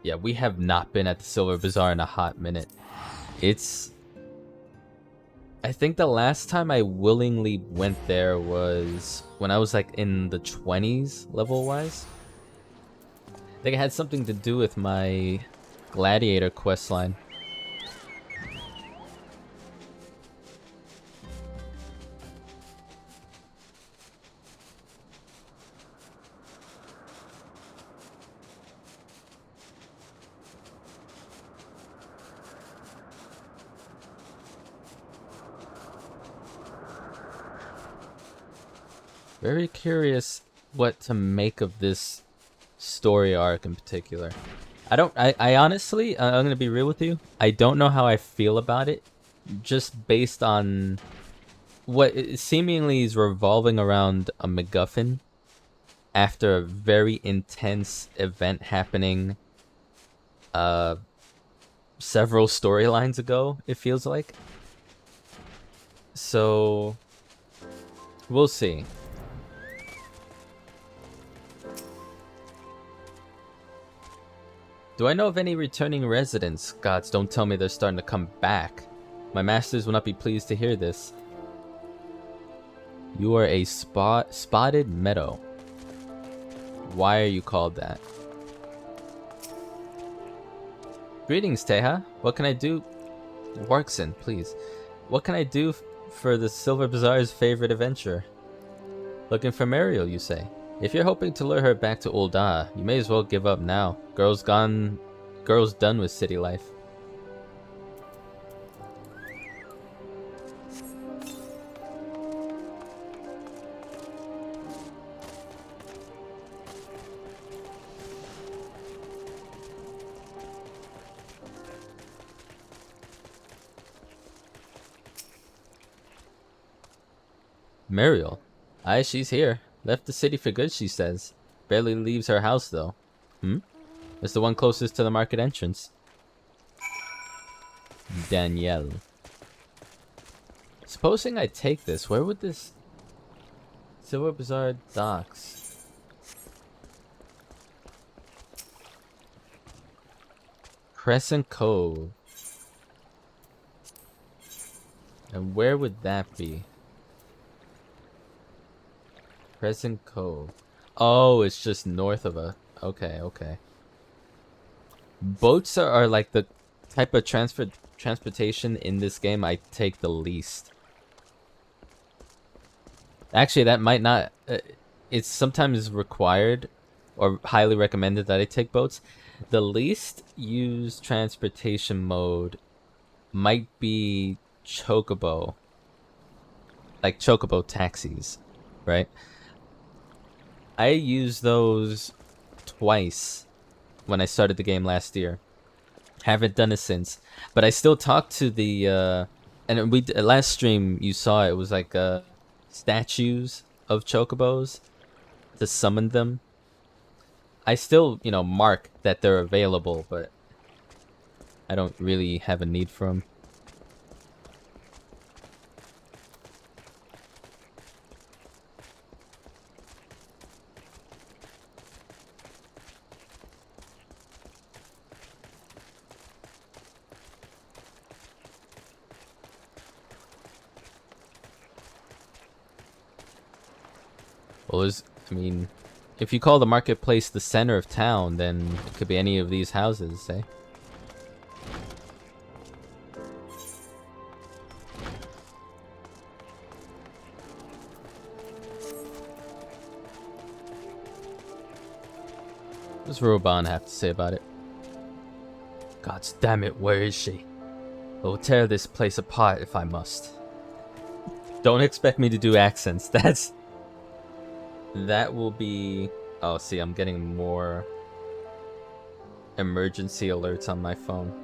Yeah, we have not been at the Silver Bazaar in a hot minute. I think the last time I willingly went there was when I was like in the 20s level-wise. I think it had something to do with my Gladiator questline. Very curious what to make of this story arc in particular. I honestly, I'm gonna be real with you, I don't know how I feel about it, just based on what seemingly is revolving around a MacGuffin after a very intense event happening several storylines ago, it feels like. So we'll see. Do I know of any returning residents? Gods, don't tell me they're starting to come back. My masters will not be pleased to hear this. You are a spotted meadow. Why are you called that? Greetings, Teha. What can I do? Warkson, please. What can I do for the Silver Bazaar's favorite adventurer? Looking for Mariel, you say? If you're hoping to lure her back to Ul'dah, you may as well give up now. Girl's done with city life. Mariel? Aye, she's here. Left the city for good, she says. Barely leaves her house, though. It's the one closest to the market entrance. Danielle. Supposing I take this, where would this... Silver Bazaar docks. Crescent Cove. And where would that be? Crescent Cove. Oh, it's just north of a... Okay, okay. Boats are like the type of transportation in this game I take the least. Actually, that might not... it's sometimes required or highly recommended that I take boats. The least used transportation mode might be Chocobo. Like Chocobo taxis, right? I used those twice when I started the game last year. Haven't done it since, but I still talk to the and we last stream you saw it was like statues of chocobos to summon them. I still, you know, mark that they're available, but I don't really have a need for them. Well, I mean, if you call the marketplace the center of town, then it could be any of these houses, eh? What does Roban have to say about it? God damn it, where is she? I will tear this place apart if I must. Don't expect me to do accents. That will be... Oh, see, I'm getting more emergency alerts on my phone.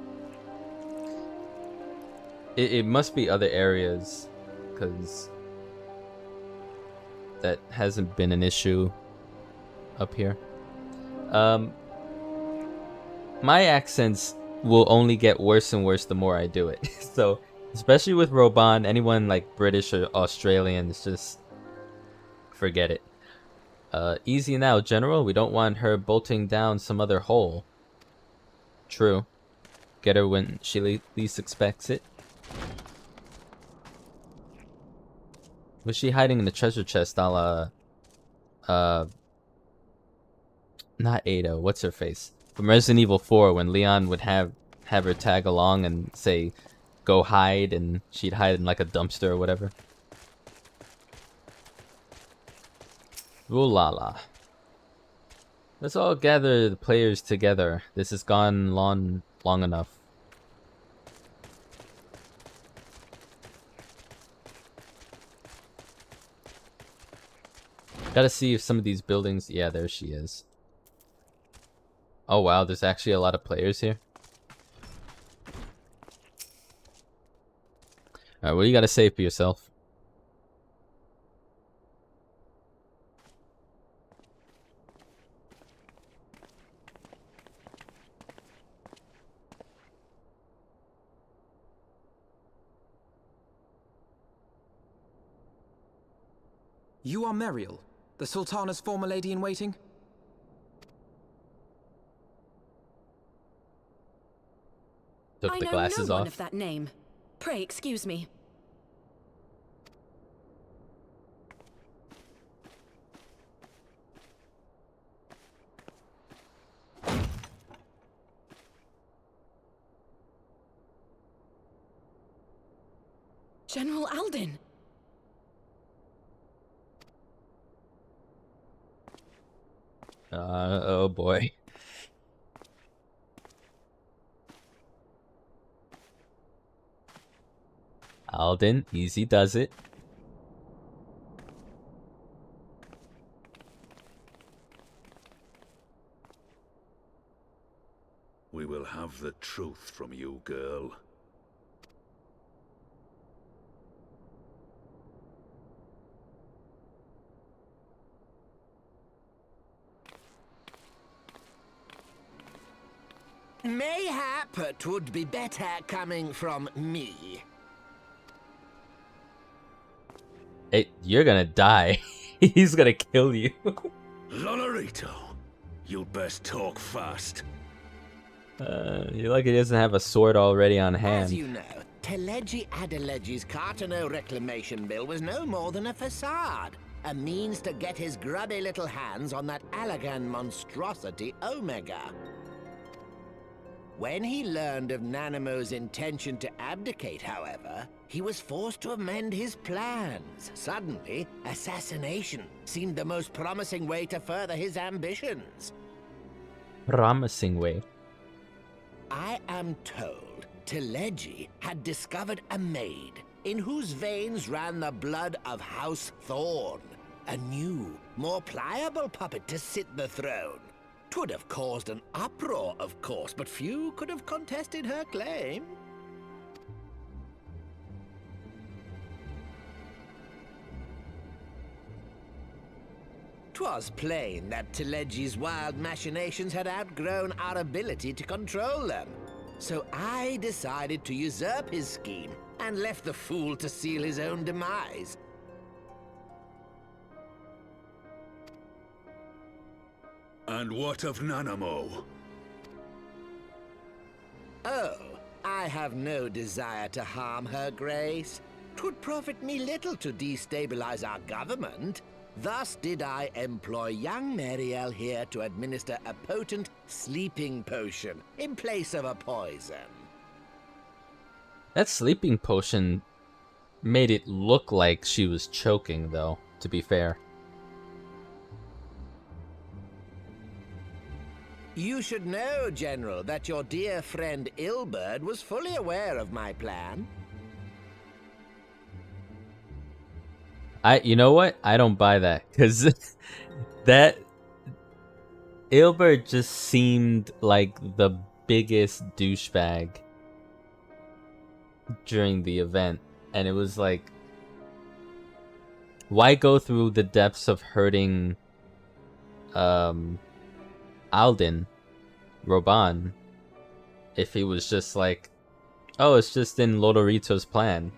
It must be other areas, because that hasn't been an issue up here. My accents will only get worse and worse the more I do it. So, especially with Roban, anyone like British or Australian, it's just... forget it. Easy now, General. We don't want her bolting down some other hole. True. Get her when she least expects it. Was she hiding in the treasure chest a la... not Ada, what's her face? From Resident Evil 4, when Leon would have her tag along and say, go hide, and she'd hide in like a dumpster or whatever. Ooh la la. Let's all gather the players together. This has gone long enough. Gotta see if some of these buildings... Yeah, there she is. Oh wow, there's actually a lot of players here. Alright, what do you gotta say for yourself? You are Meriel, the Sultana's former lady-in-waiting? Took the glasses I know no off. one of that name. Pray excuse me. General Alden. Oh boy. Alden, easy does it. We will have the truth from you, girl. Mayhap it would be better coming from me. Hey, you're gonna die. He's gonna kill you. Lonorito, you'd best talk fast. You're lucky he doesn't have a sword already on hand. As you know, Teleji Adeleji's Cartano reclamation bill was no more than a facade. A means to get his grubby little hands on that Allagan monstrosity Omega. When he learned of Nanamo's intention to abdicate, however, he was forced to amend his plans. Suddenly, assassination seemed the most promising way to further his ambitions. Promising way. I am told Teleji had discovered a maid in whose veins ran the blood of House Thorn. A new, more pliable puppet to sit the throne. 'Twould have caused an uproar, of course, but few could have contested her claim. 'Twas plain that Teleji's wild machinations had outgrown our ability to control them. So I decided to usurp his scheme and left the fool to seal his own demise. And what of Nanamo? Oh, I have no desire to harm her grace. 'Twould profit me little to destabilize our government. Thus did I employ young Mariel here to administer a potent sleeping potion in place of a poison. That sleeping potion made it look like she was choking, though, to be fair. You should know, General, that your dear friend Ilberd was fully aware of my plan. You know what? I don't buy that, because that Ilbert just seemed like the biggest douchebag during the event, and it was like, why go through the depths of hurting Alden, Roban, if he was just like, oh, it's just in Lodorito's plan.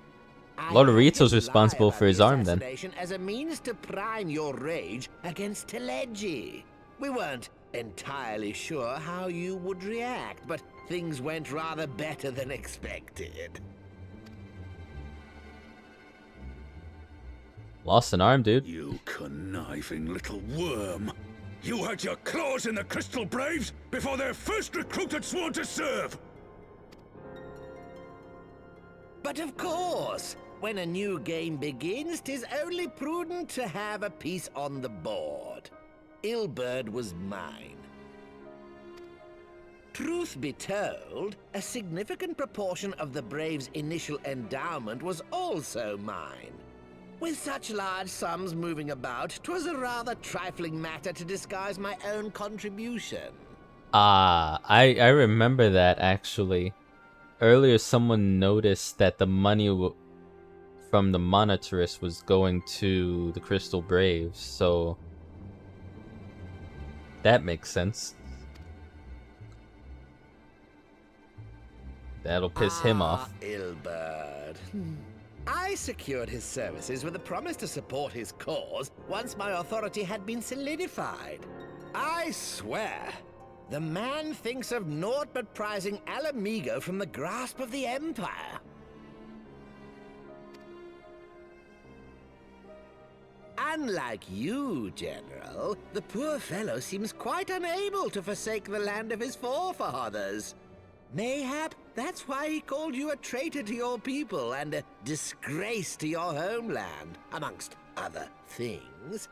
Lodorito's responsible for his arm then. As a means to prime your rage against Teleji. We weren't entirely sure how you would react, but things went rather better than expected. Lost an arm, dude. You conniving little worm. You had your claws in the Crystal Braves before their first recruit had sworn to serve! But of course, when a new game begins, 'tis only prudent to have a piece on the board. Ilberd was mine. Truth be told, a significant proportion of the Braves' initial endowment was also mine. With such large sums moving about, 'twas a rather trifling matter to disguise my own contribution. I remember that, actually. Earlier, someone noticed that the money from the Monitorist was going to the Crystal Braves, so that makes sense. That'll piss him off. Ilberd. I secured his services with a promise to support his cause once my authority had been solidified. I swear, the man thinks of naught but prizing Alamigo from the grasp of the Empire. Unlike you, General, the poor fellow seems quite unable to forsake the land of his forefathers. Mayhap that's why he called you a traitor to your people and a disgrace to your homeland, amongst other things.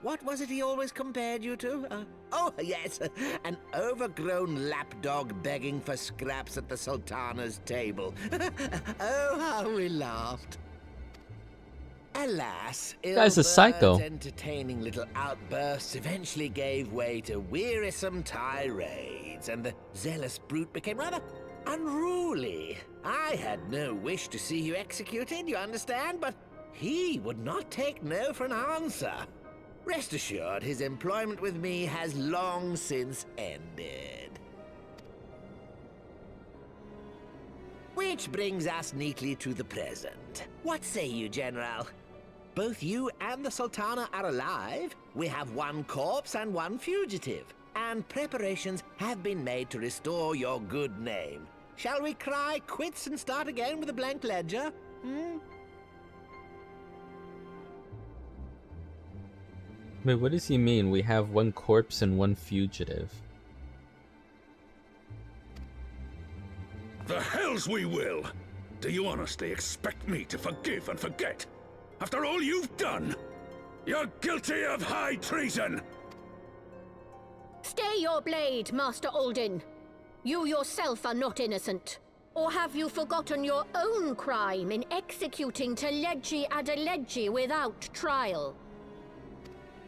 What was it he always compared you to? Oh, yes, an overgrown lapdog begging for scraps at the Sultana's table. Oh, how we laughed. Alas, guy's a psycho. Ilberd's entertaining little outbursts eventually gave way to wearisome tirades, and the zealous brute became rather unruly. I had no wish to see you executed, you understand, but he would not take no for an answer. Rest assured, his employment with me has long since ended. Which brings us neatly to the present. What say you, General? Both you and the Sultana are alive. We have one corpse and one fugitive. And preparations have been made to restore your good name. Shall we cry quits and start again with a blank ledger? Wait, what does he mean? We have one corpse and one fugitive. The hells we will! Do you honestly expect me to forgive and forget? After all you've done? You're guilty of high treason! Stay your blade, Master Alden. You yourself are not innocent. Or have you forgotten your own crime in executing Teleggi Adeleggi without trial?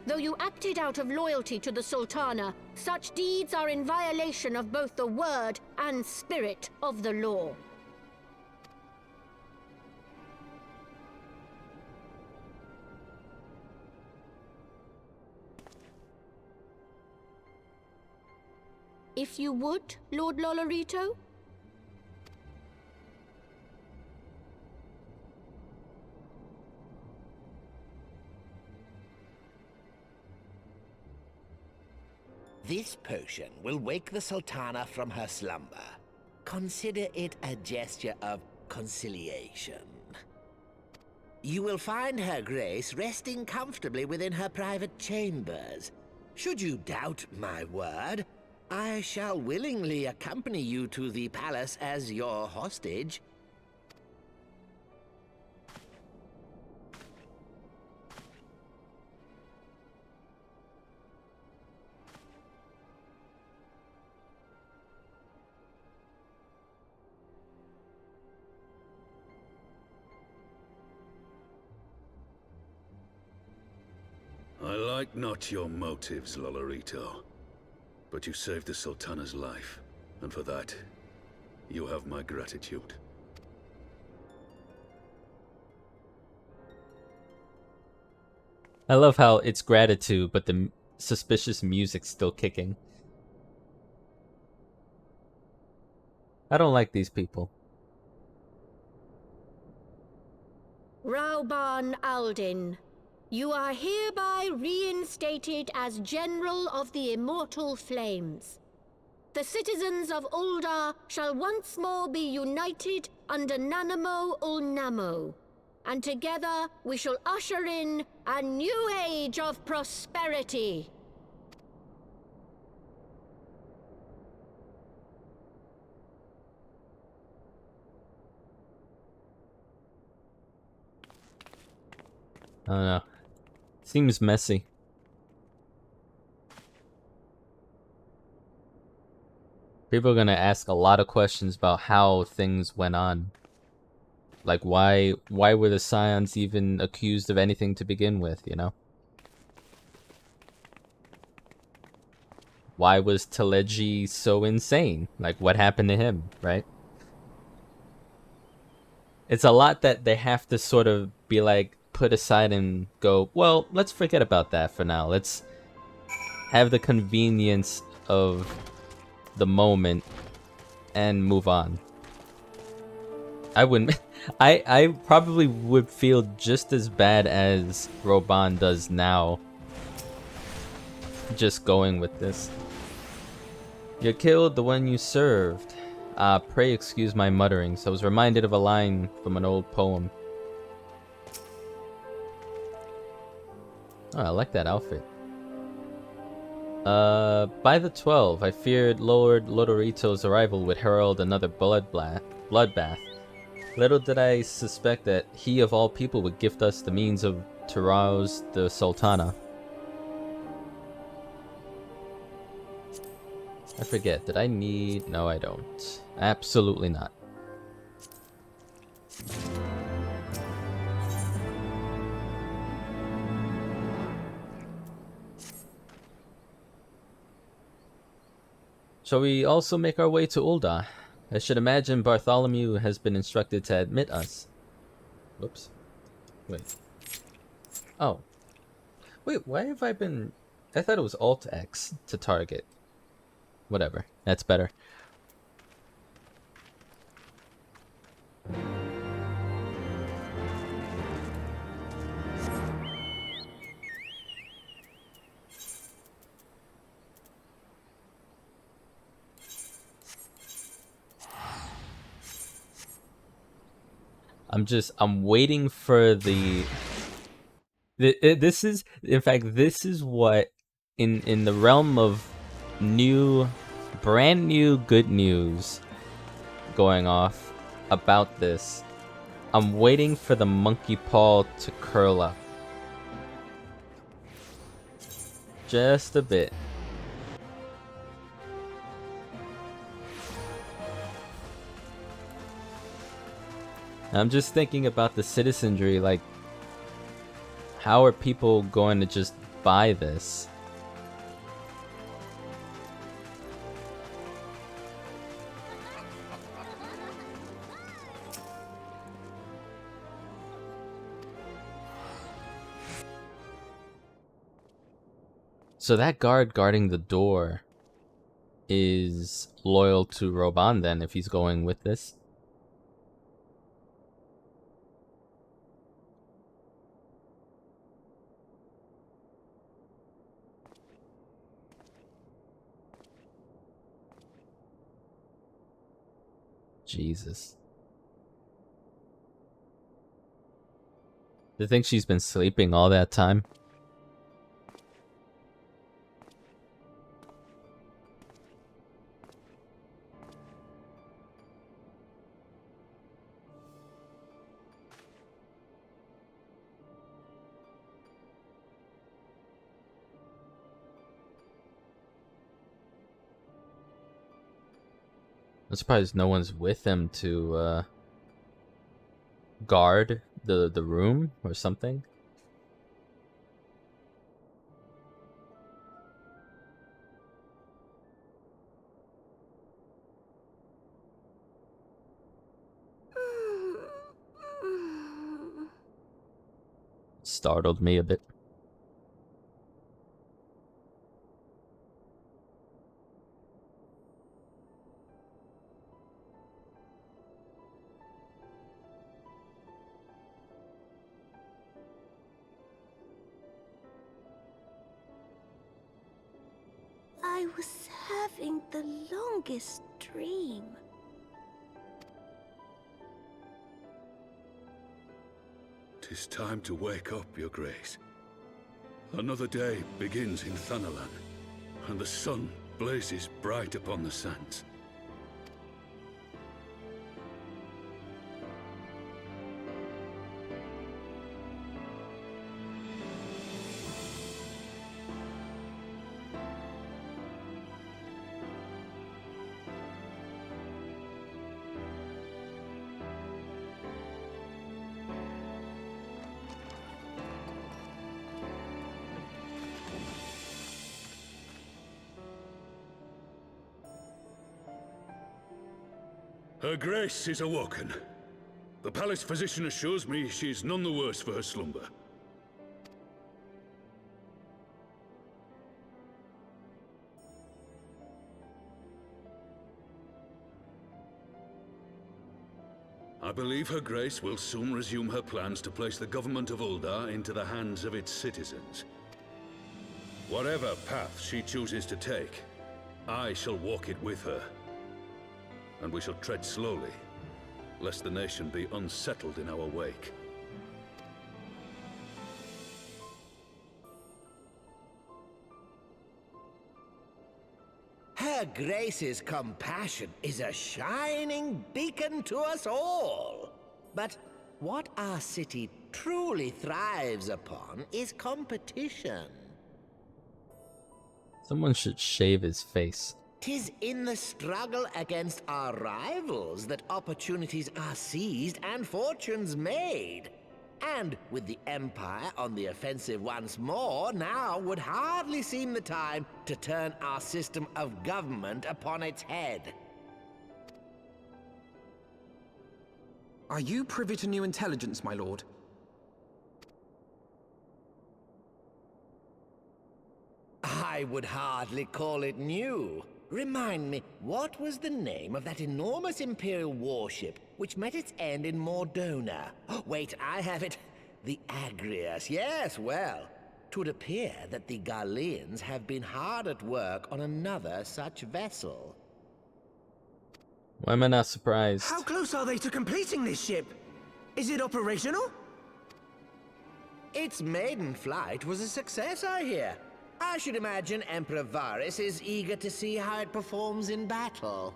Though you acted out of loyalty to the Sultana, such deeds are in violation of both the word and spirit of the law. If you would, Lord Lolorito? This potion will wake the Sultana from her slumber. Consider it a gesture of conciliation. You will find her grace resting comfortably within her private chambers. Should you doubt my word, I shall willingly accompany you to the palace as your hostage. I like not your motives, Lolorito. But you saved the Sultana's life, and for that, you have my gratitude. I love how it's gratitude, but the suspicious music's still kicking. I don't like these people. Rauban Aldin, you are hereby reinstated as General of the Immortal Flames. The citizens of Ul'dah shall once more be united under Nanamo Ul'Namo, and together we shall usher in a new age of prosperity. I don't know. Seems messy. People are gonna ask a lot of questions about how things went on. Like why were the Scions even accused of anything to begin with, you know? Why was Teleggi so insane? Like what happened to him, right? It's a lot that they have to sort of be like, put aside and go, well, let's forget about that for now. Let's have the convenience of the moment and move on. I wouldn't... I probably would feel just as bad as Roban does now. Just going with this. You killed the one you served. Pray excuse my mutterings. I was reminded of a line from an old poem. Oh, I like that outfit. By the 12, I feared Lord Lodorito's arrival would herald another bloodbath. Little did I suspect that he of all people would gift us the means to rouse the Sultana. I forget, did I need... No, I don't. Absolutely not. Shall we also make our way to Ul'dah? I should imagine Bartholomew has been instructed to admit us. Whoops. Wait. Oh. Wait, why have I been... I thought it was Alt-X to target. Whatever. That's better. I'm waiting for this is, in fact, this is what, in the realm of brand new good news, going off about this. I'm waiting for the monkey paw to curl up. Just a bit. I'm just thinking about the citizenry, like, how are people going to just buy this? So that guard guarding the door is loyal to Roban then, if he's going with this? Jesus. Do you think she's been sleeping all that time? I'm surprised no one's with him to guard the room or something. Startled me a bit. I was having the longest dream. "'Tis time to wake up, Your Grace. Another day begins in Thanalan, and the sun blazes bright upon the sands. Her Grace is awoken. The palace physician assures me she is none the worse for her slumber. I believe Her Grace will soon resume her plans to place the government of Uldar into the hands of its citizens. Whatever path she chooses to take, I shall walk it with her. And we shall tread slowly, lest the nation be unsettled in our wake. Her Grace's compassion is a shining beacon to us all. But what our city truly thrives upon is competition. Someone should shave his face. 'Tis in the struggle against our rivals that opportunities are seized and fortunes made. And with the Empire on the offensive once more, now would hardly seem the time to turn our system of government upon its head. Are you privy to new intelligence, my lord? I would hardly call it new. Remind me, what was the name of that enormous Imperial warship which met its end in Mordona? Wait, I have it. The Agrias. Yes, well, 'twould appear that the Garleans have been hard at work on another such vessel. Why am I not surprised? How close are they to completing this ship? Is it operational? Its maiden flight was a success, I hear. I should imagine Emperor Varys is eager to see how it performs in battle.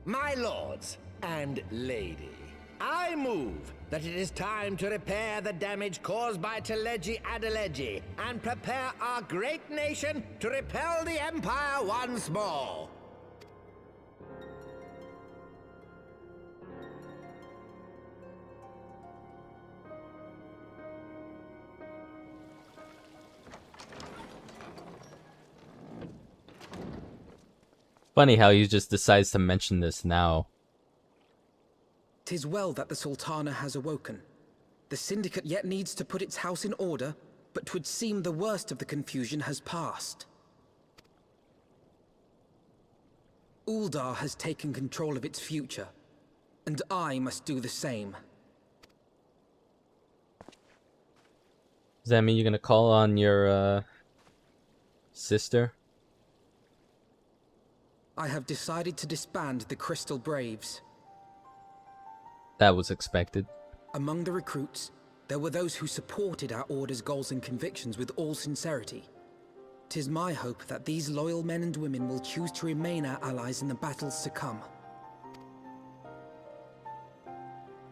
My lords and lady, I move that it is time to repair the damage caused by Teleji Adeleji and prepare our great nation to repel the Empire once more. Funny how he just decides to mention this now. 'Tis well that the Sultana has awoken. The Syndicate yet needs to put its house in order, but 'twould seem the worst of the confusion has passed. Uldar has taken control of its future, and I must do the same. Does that mean you're gonna call on your, sister? I have decided to disband the Crystal Braves. That was expected. Among the recruits, there were those who supported our Order's goals and convictions with all sincerity. 'Tis my hope that these loyal men and women will choose to remain our allies in the battles to come.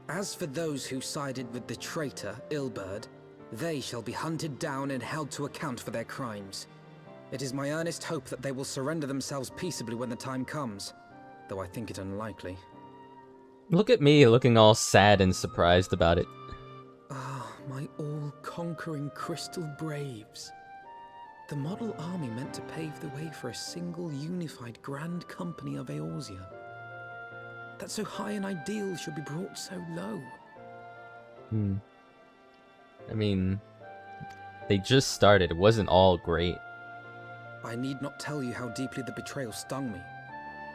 As for those who sided with the traitor, Ilberd, they shall be hunted down and held to account for their crimes. It is my earnest hope that they will surrender themselves peaceably when the time comes, though I think it unlikely. Look at me looking all sad and surprised about it. Ah, my all-conquering Crystal Braves. The model army meant to pave the way for a single unified grand company of Eorzea. That so high an ideal should be brought so low. I mean, they just started. It wasn't all great. I need not tell you how deeply the betrayal stung me.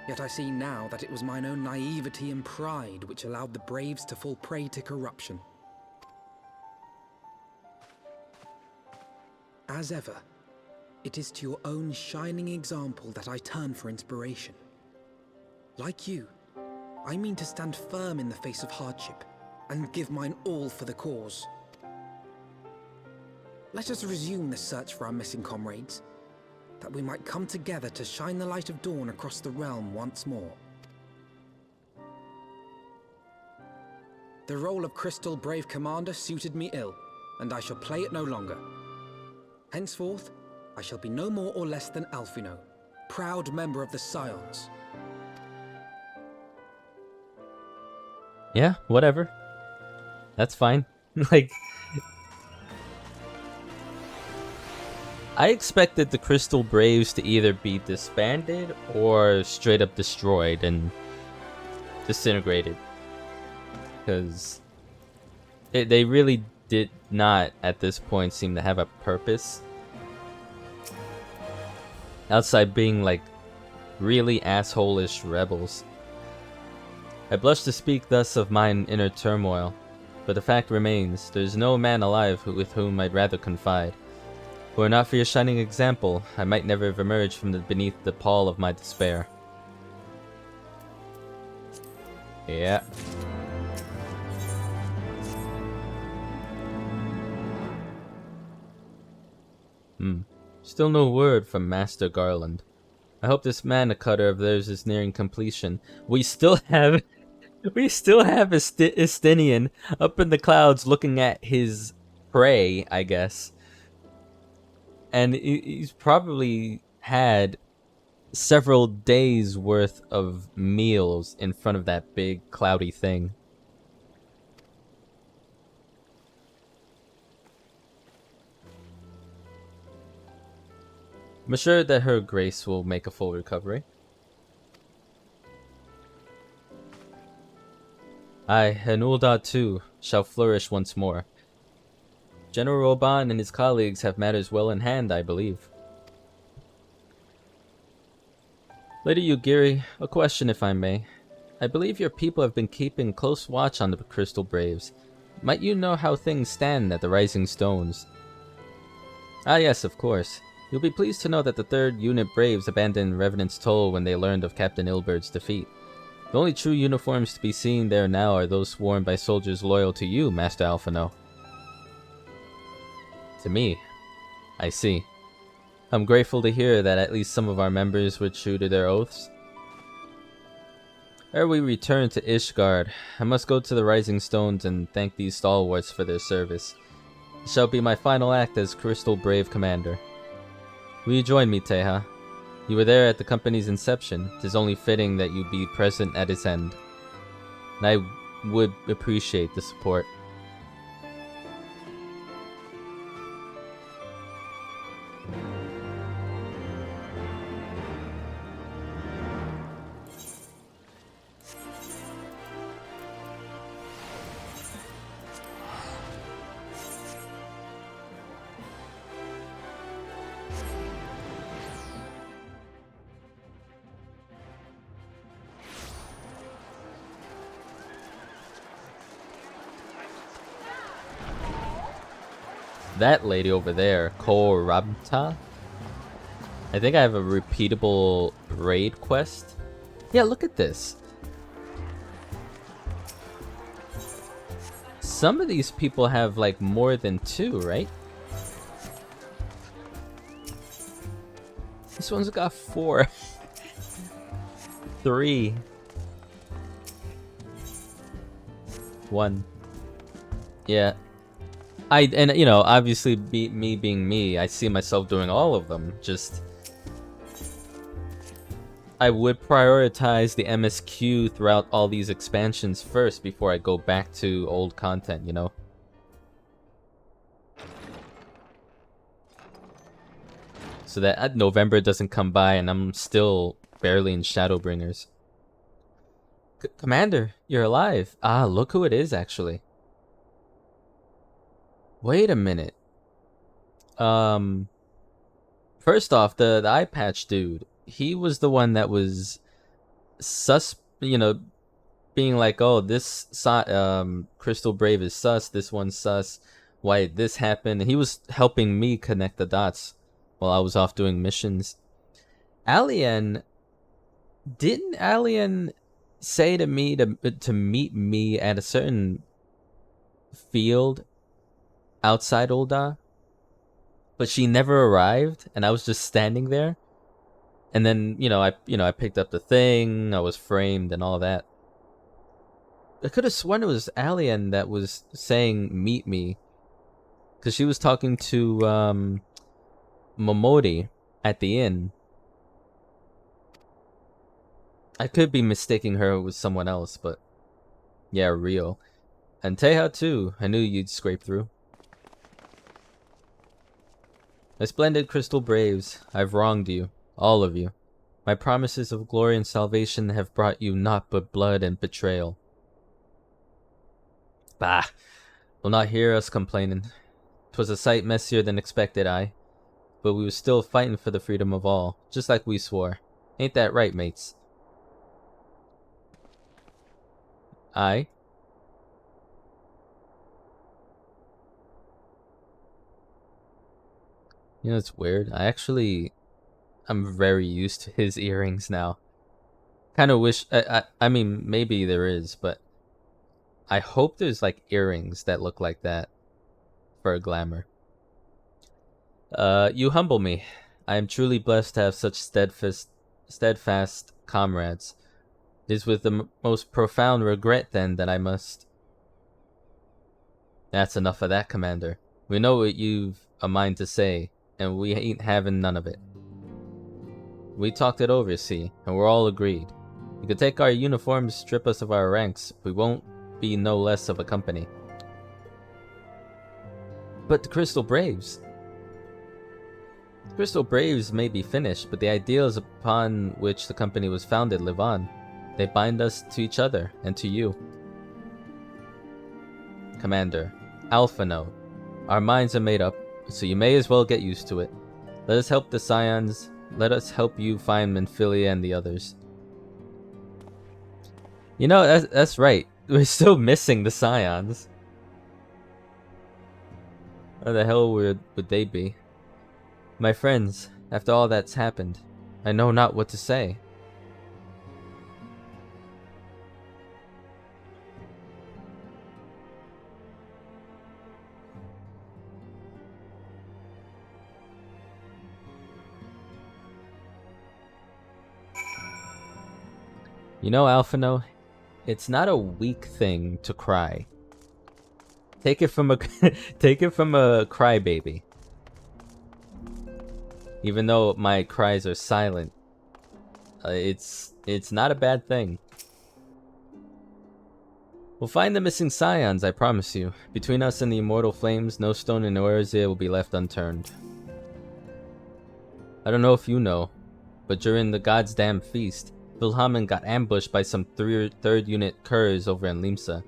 Yet I see now that it was mine own naivety and pride which allowed the Braves to fall prey to corruption. As ever, it is to your own shining example that I turn for inspiration. Like you, I mean to stand firm in the face of hardship and give mine all for the cause. Let us resume the search for our missing comrades, that we might come together to shine the light of dawn across the realm once more. The role of Crystal Brave Commander suited me ill, and I shall play it no longer. Henceforth, I shall be no more or less than Alphino, proud member of the Scions. Yeah, whatever. That's fine. Like, I expected the Crystal Braves to either be disbanded or straight up destroyed and disintegrated. Because they really did not, at this point, seem to have a purpose. Outside being, like, really asshole-ish rebels. I blush to speak thus of mine inner turmoil, but the fact remains, there's no man alive with whom I'd rather confide. Were it not for your shining example, I might never have emerged from beneath the pall of my despair. Yeah. Still no word from Master Garland. I hope this mana cutter of theirs is nearing completion. We still have Estinian up in the clouds looking at his prey, I guess. And he's probably had several days worth of meals in front of that big cloudy thing. I'm assured that her grace will make a full recovery. I, and Uldar too, shall flourish once more. General Oban and his colleagues have matters well in hand, I believe. Lady Yugiri, a question if I may. I believe your people have been keeping close watch on the Crystal Braves. Might you know how things stand at the Rising Stones? Ah yes, of course. You'll be pleased to know that the 3rd Unit Braves abandoned Revenant's Toll when they learned of Captain Ilberd's defeat. The only true uniforms to be seen there now are those worn by soldiers loyal to you, Master Alphino. To me. I see. I'm grateful to hear that at least some of our members were true to their oaths. Ere we return to Ishgard, I must go to the Rising Stones and thank these stalwarts for their service. It shall be my final act as Crystal Brave Commander. Will you join me, Teha? You were there at the company's inception. 'Tis only fitting that you be present at its end. And I would appreciate the support. That lady over there, Korabta. I think I have a repeatable raid quest. Yeah, look at this. Some of these people have like more than 2, right? This one's got 4. 3. 1. Yeah. And you know, obviously me being me, I see myself doing all of them. Just I would prioritize the MSQ throughout all these expansions first before I go back to old content, you know? So that November doesn't come by and I'm still barely in Shadowbringers. Commander, you're alive. Ah, look who it is actually. Wait a minute. First off, the eye patch dude, he was the one that was you know, being like, oh, this Crystal Brave is sus, this one's sus, why did this happen? And he was helping me connect the dots while I was off doing missions. Didn't Alien say to me to meet me at a certain field outside Ul'dah? But she never arrived, and I was just standing there. And then, I picked up the thing, I was framed and all that. I could have sworn it was Alien that was saying meet me. Because she was talking to Momori at the inn. I could be mistaking her with someone else, but yeah, real. And Teha too, I knew you'd scrape through. My splendid Crystal Braves, I've wronged you, all of you. My promises of glory and salvation have brought you naught but blood and betrayal. Bah, will not hear us complaining. 'Twas a sight messier than expected, aye. But we was still fighting for the freedom of all, just like we swore. Ain't that right, mates? Aye. You know, it's weird. I'm very used to his earrings now. Kind of wish, I mean, maybe there is, but I hope there's like earrings that look like that for a glamour. You humble me. I am truly blessed to have such steadfast comrades. It is with the most profound regret, then, that I must... That's enough of that, Commander. We know what you've a mind to say, and we ain't having none of it. We talked it over, see, and we're all agreed. You could take our uniforms, strip us of our ranks, we won't be no less of a company. But the Crystal Braves... The Crystal Braves may be finished, but the ideals upon which the company was founded live on. They bind us to each other, and to you. Commander, Alpha Node. Our minds are made up, so you may as well get used to it. Let us help the Scions. Let us help you find Menphilia and the others. You know, that's right. We're still missing the Scions. Where the hell would they be? My friends, after all that's happened, I know not what to say. You know, Alphino, it's not a weak thing to cry. Take it from a take it from a crybaby. Even though my cries are silent, it's not a bad thing. We'll find the missing scions, I promise you. Between us and the immortal flames, no stone in Orzea will be left unturned. I don't know if you know, but during the God's Damn Feast, Vilhamen got ambushed by some 3rd unit curs over in Limsa.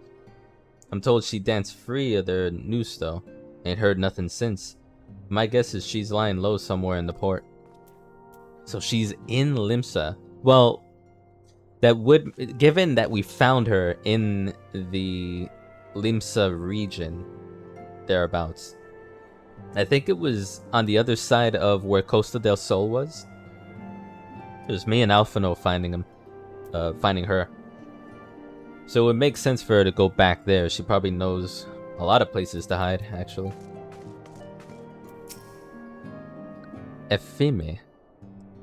I'm told she danced free of their noose though. Ain't heard nothing since. My guess is she's lying low somewhere in the port. So she's in Limsa. Well, that would, given that we found her in the Limsa region, thereabouts. I think it was on the other side of where Costa del Sol was. It was me and Alphino finding her. So it would make sense for her to go back there. She probably knows a lot of places to hide, actually. Efime.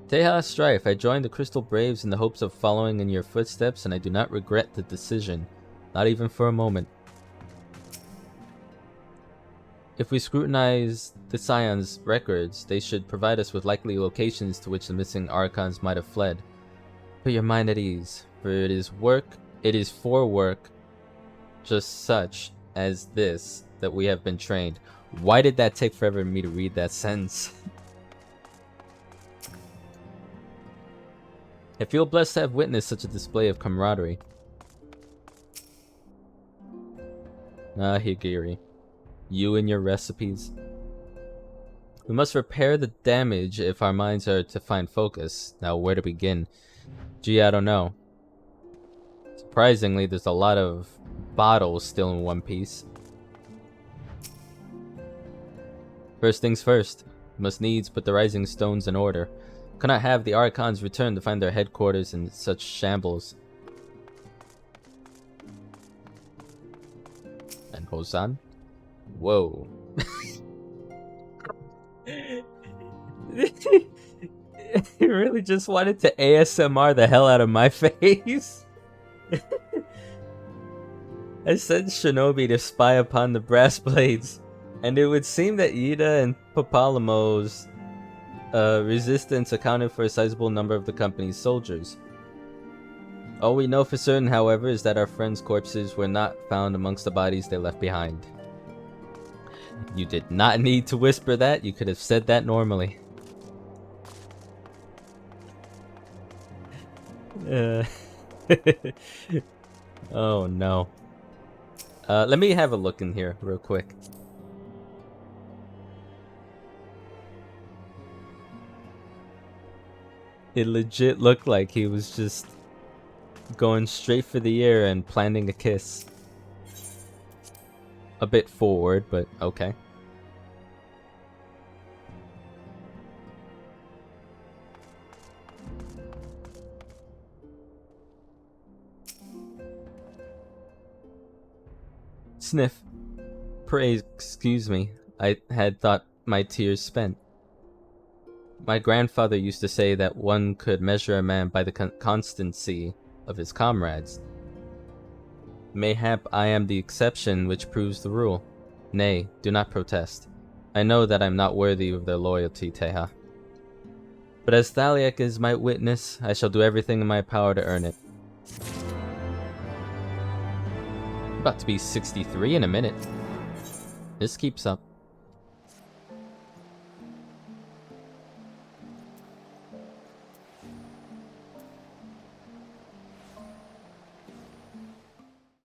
Teha Strife, I joined the Crystal Braves in the hopes of following in your footsteps, and I do not regret the decision. Not even for a moment. If we scrutinize the Scion's records, they should provide us with likely locations to which the missing Archons might have fled. Put your mind at ease, for it is for work just such as this that we have been trained. Why did that take forever for me to read that sentence? I feel blessed to have witnessed such a display of camaraderie. Ah, Higiri. You and your recipes. We must repair the damage if our minds are to find focus. Now, where to begin? Gee, I don't know. Surprisingly, there's a lot of bottles still in one piece. First things first. Must needs put the rising stones in order. Cannot have the Archons return to find their headquarters in such shambles. And Hosan? Whoa. He really just wanted to ASMR the hell out of my face. I sent Shinobi to spy upon the brass blades, and it would seem that Yida and Papalamo's resistance accounted for a sizable number of the company's soldiers. All we know for certain, however, is that our friends' corpses were not found amongst the bodies they left behind. You did not need to whisper that. You could have said that normally. Oh no. Let me have a look in here real quick. It legit looked like he was just going straight for the ear and planting a kiss. A bit forward, but okay. Sniff. Pray excuse me. I had thought my tears spent. My grandfather used to say that one could measure a man by the constancy of his comrades. Mayhap I am the exception which proves the rule. Nay, do not protest. I know that I am not worthy of their loyalty, Teha. But as Thaliak is my witness, I shall do everything in my power to earn it. About to be 63 in a minute. This keeps up.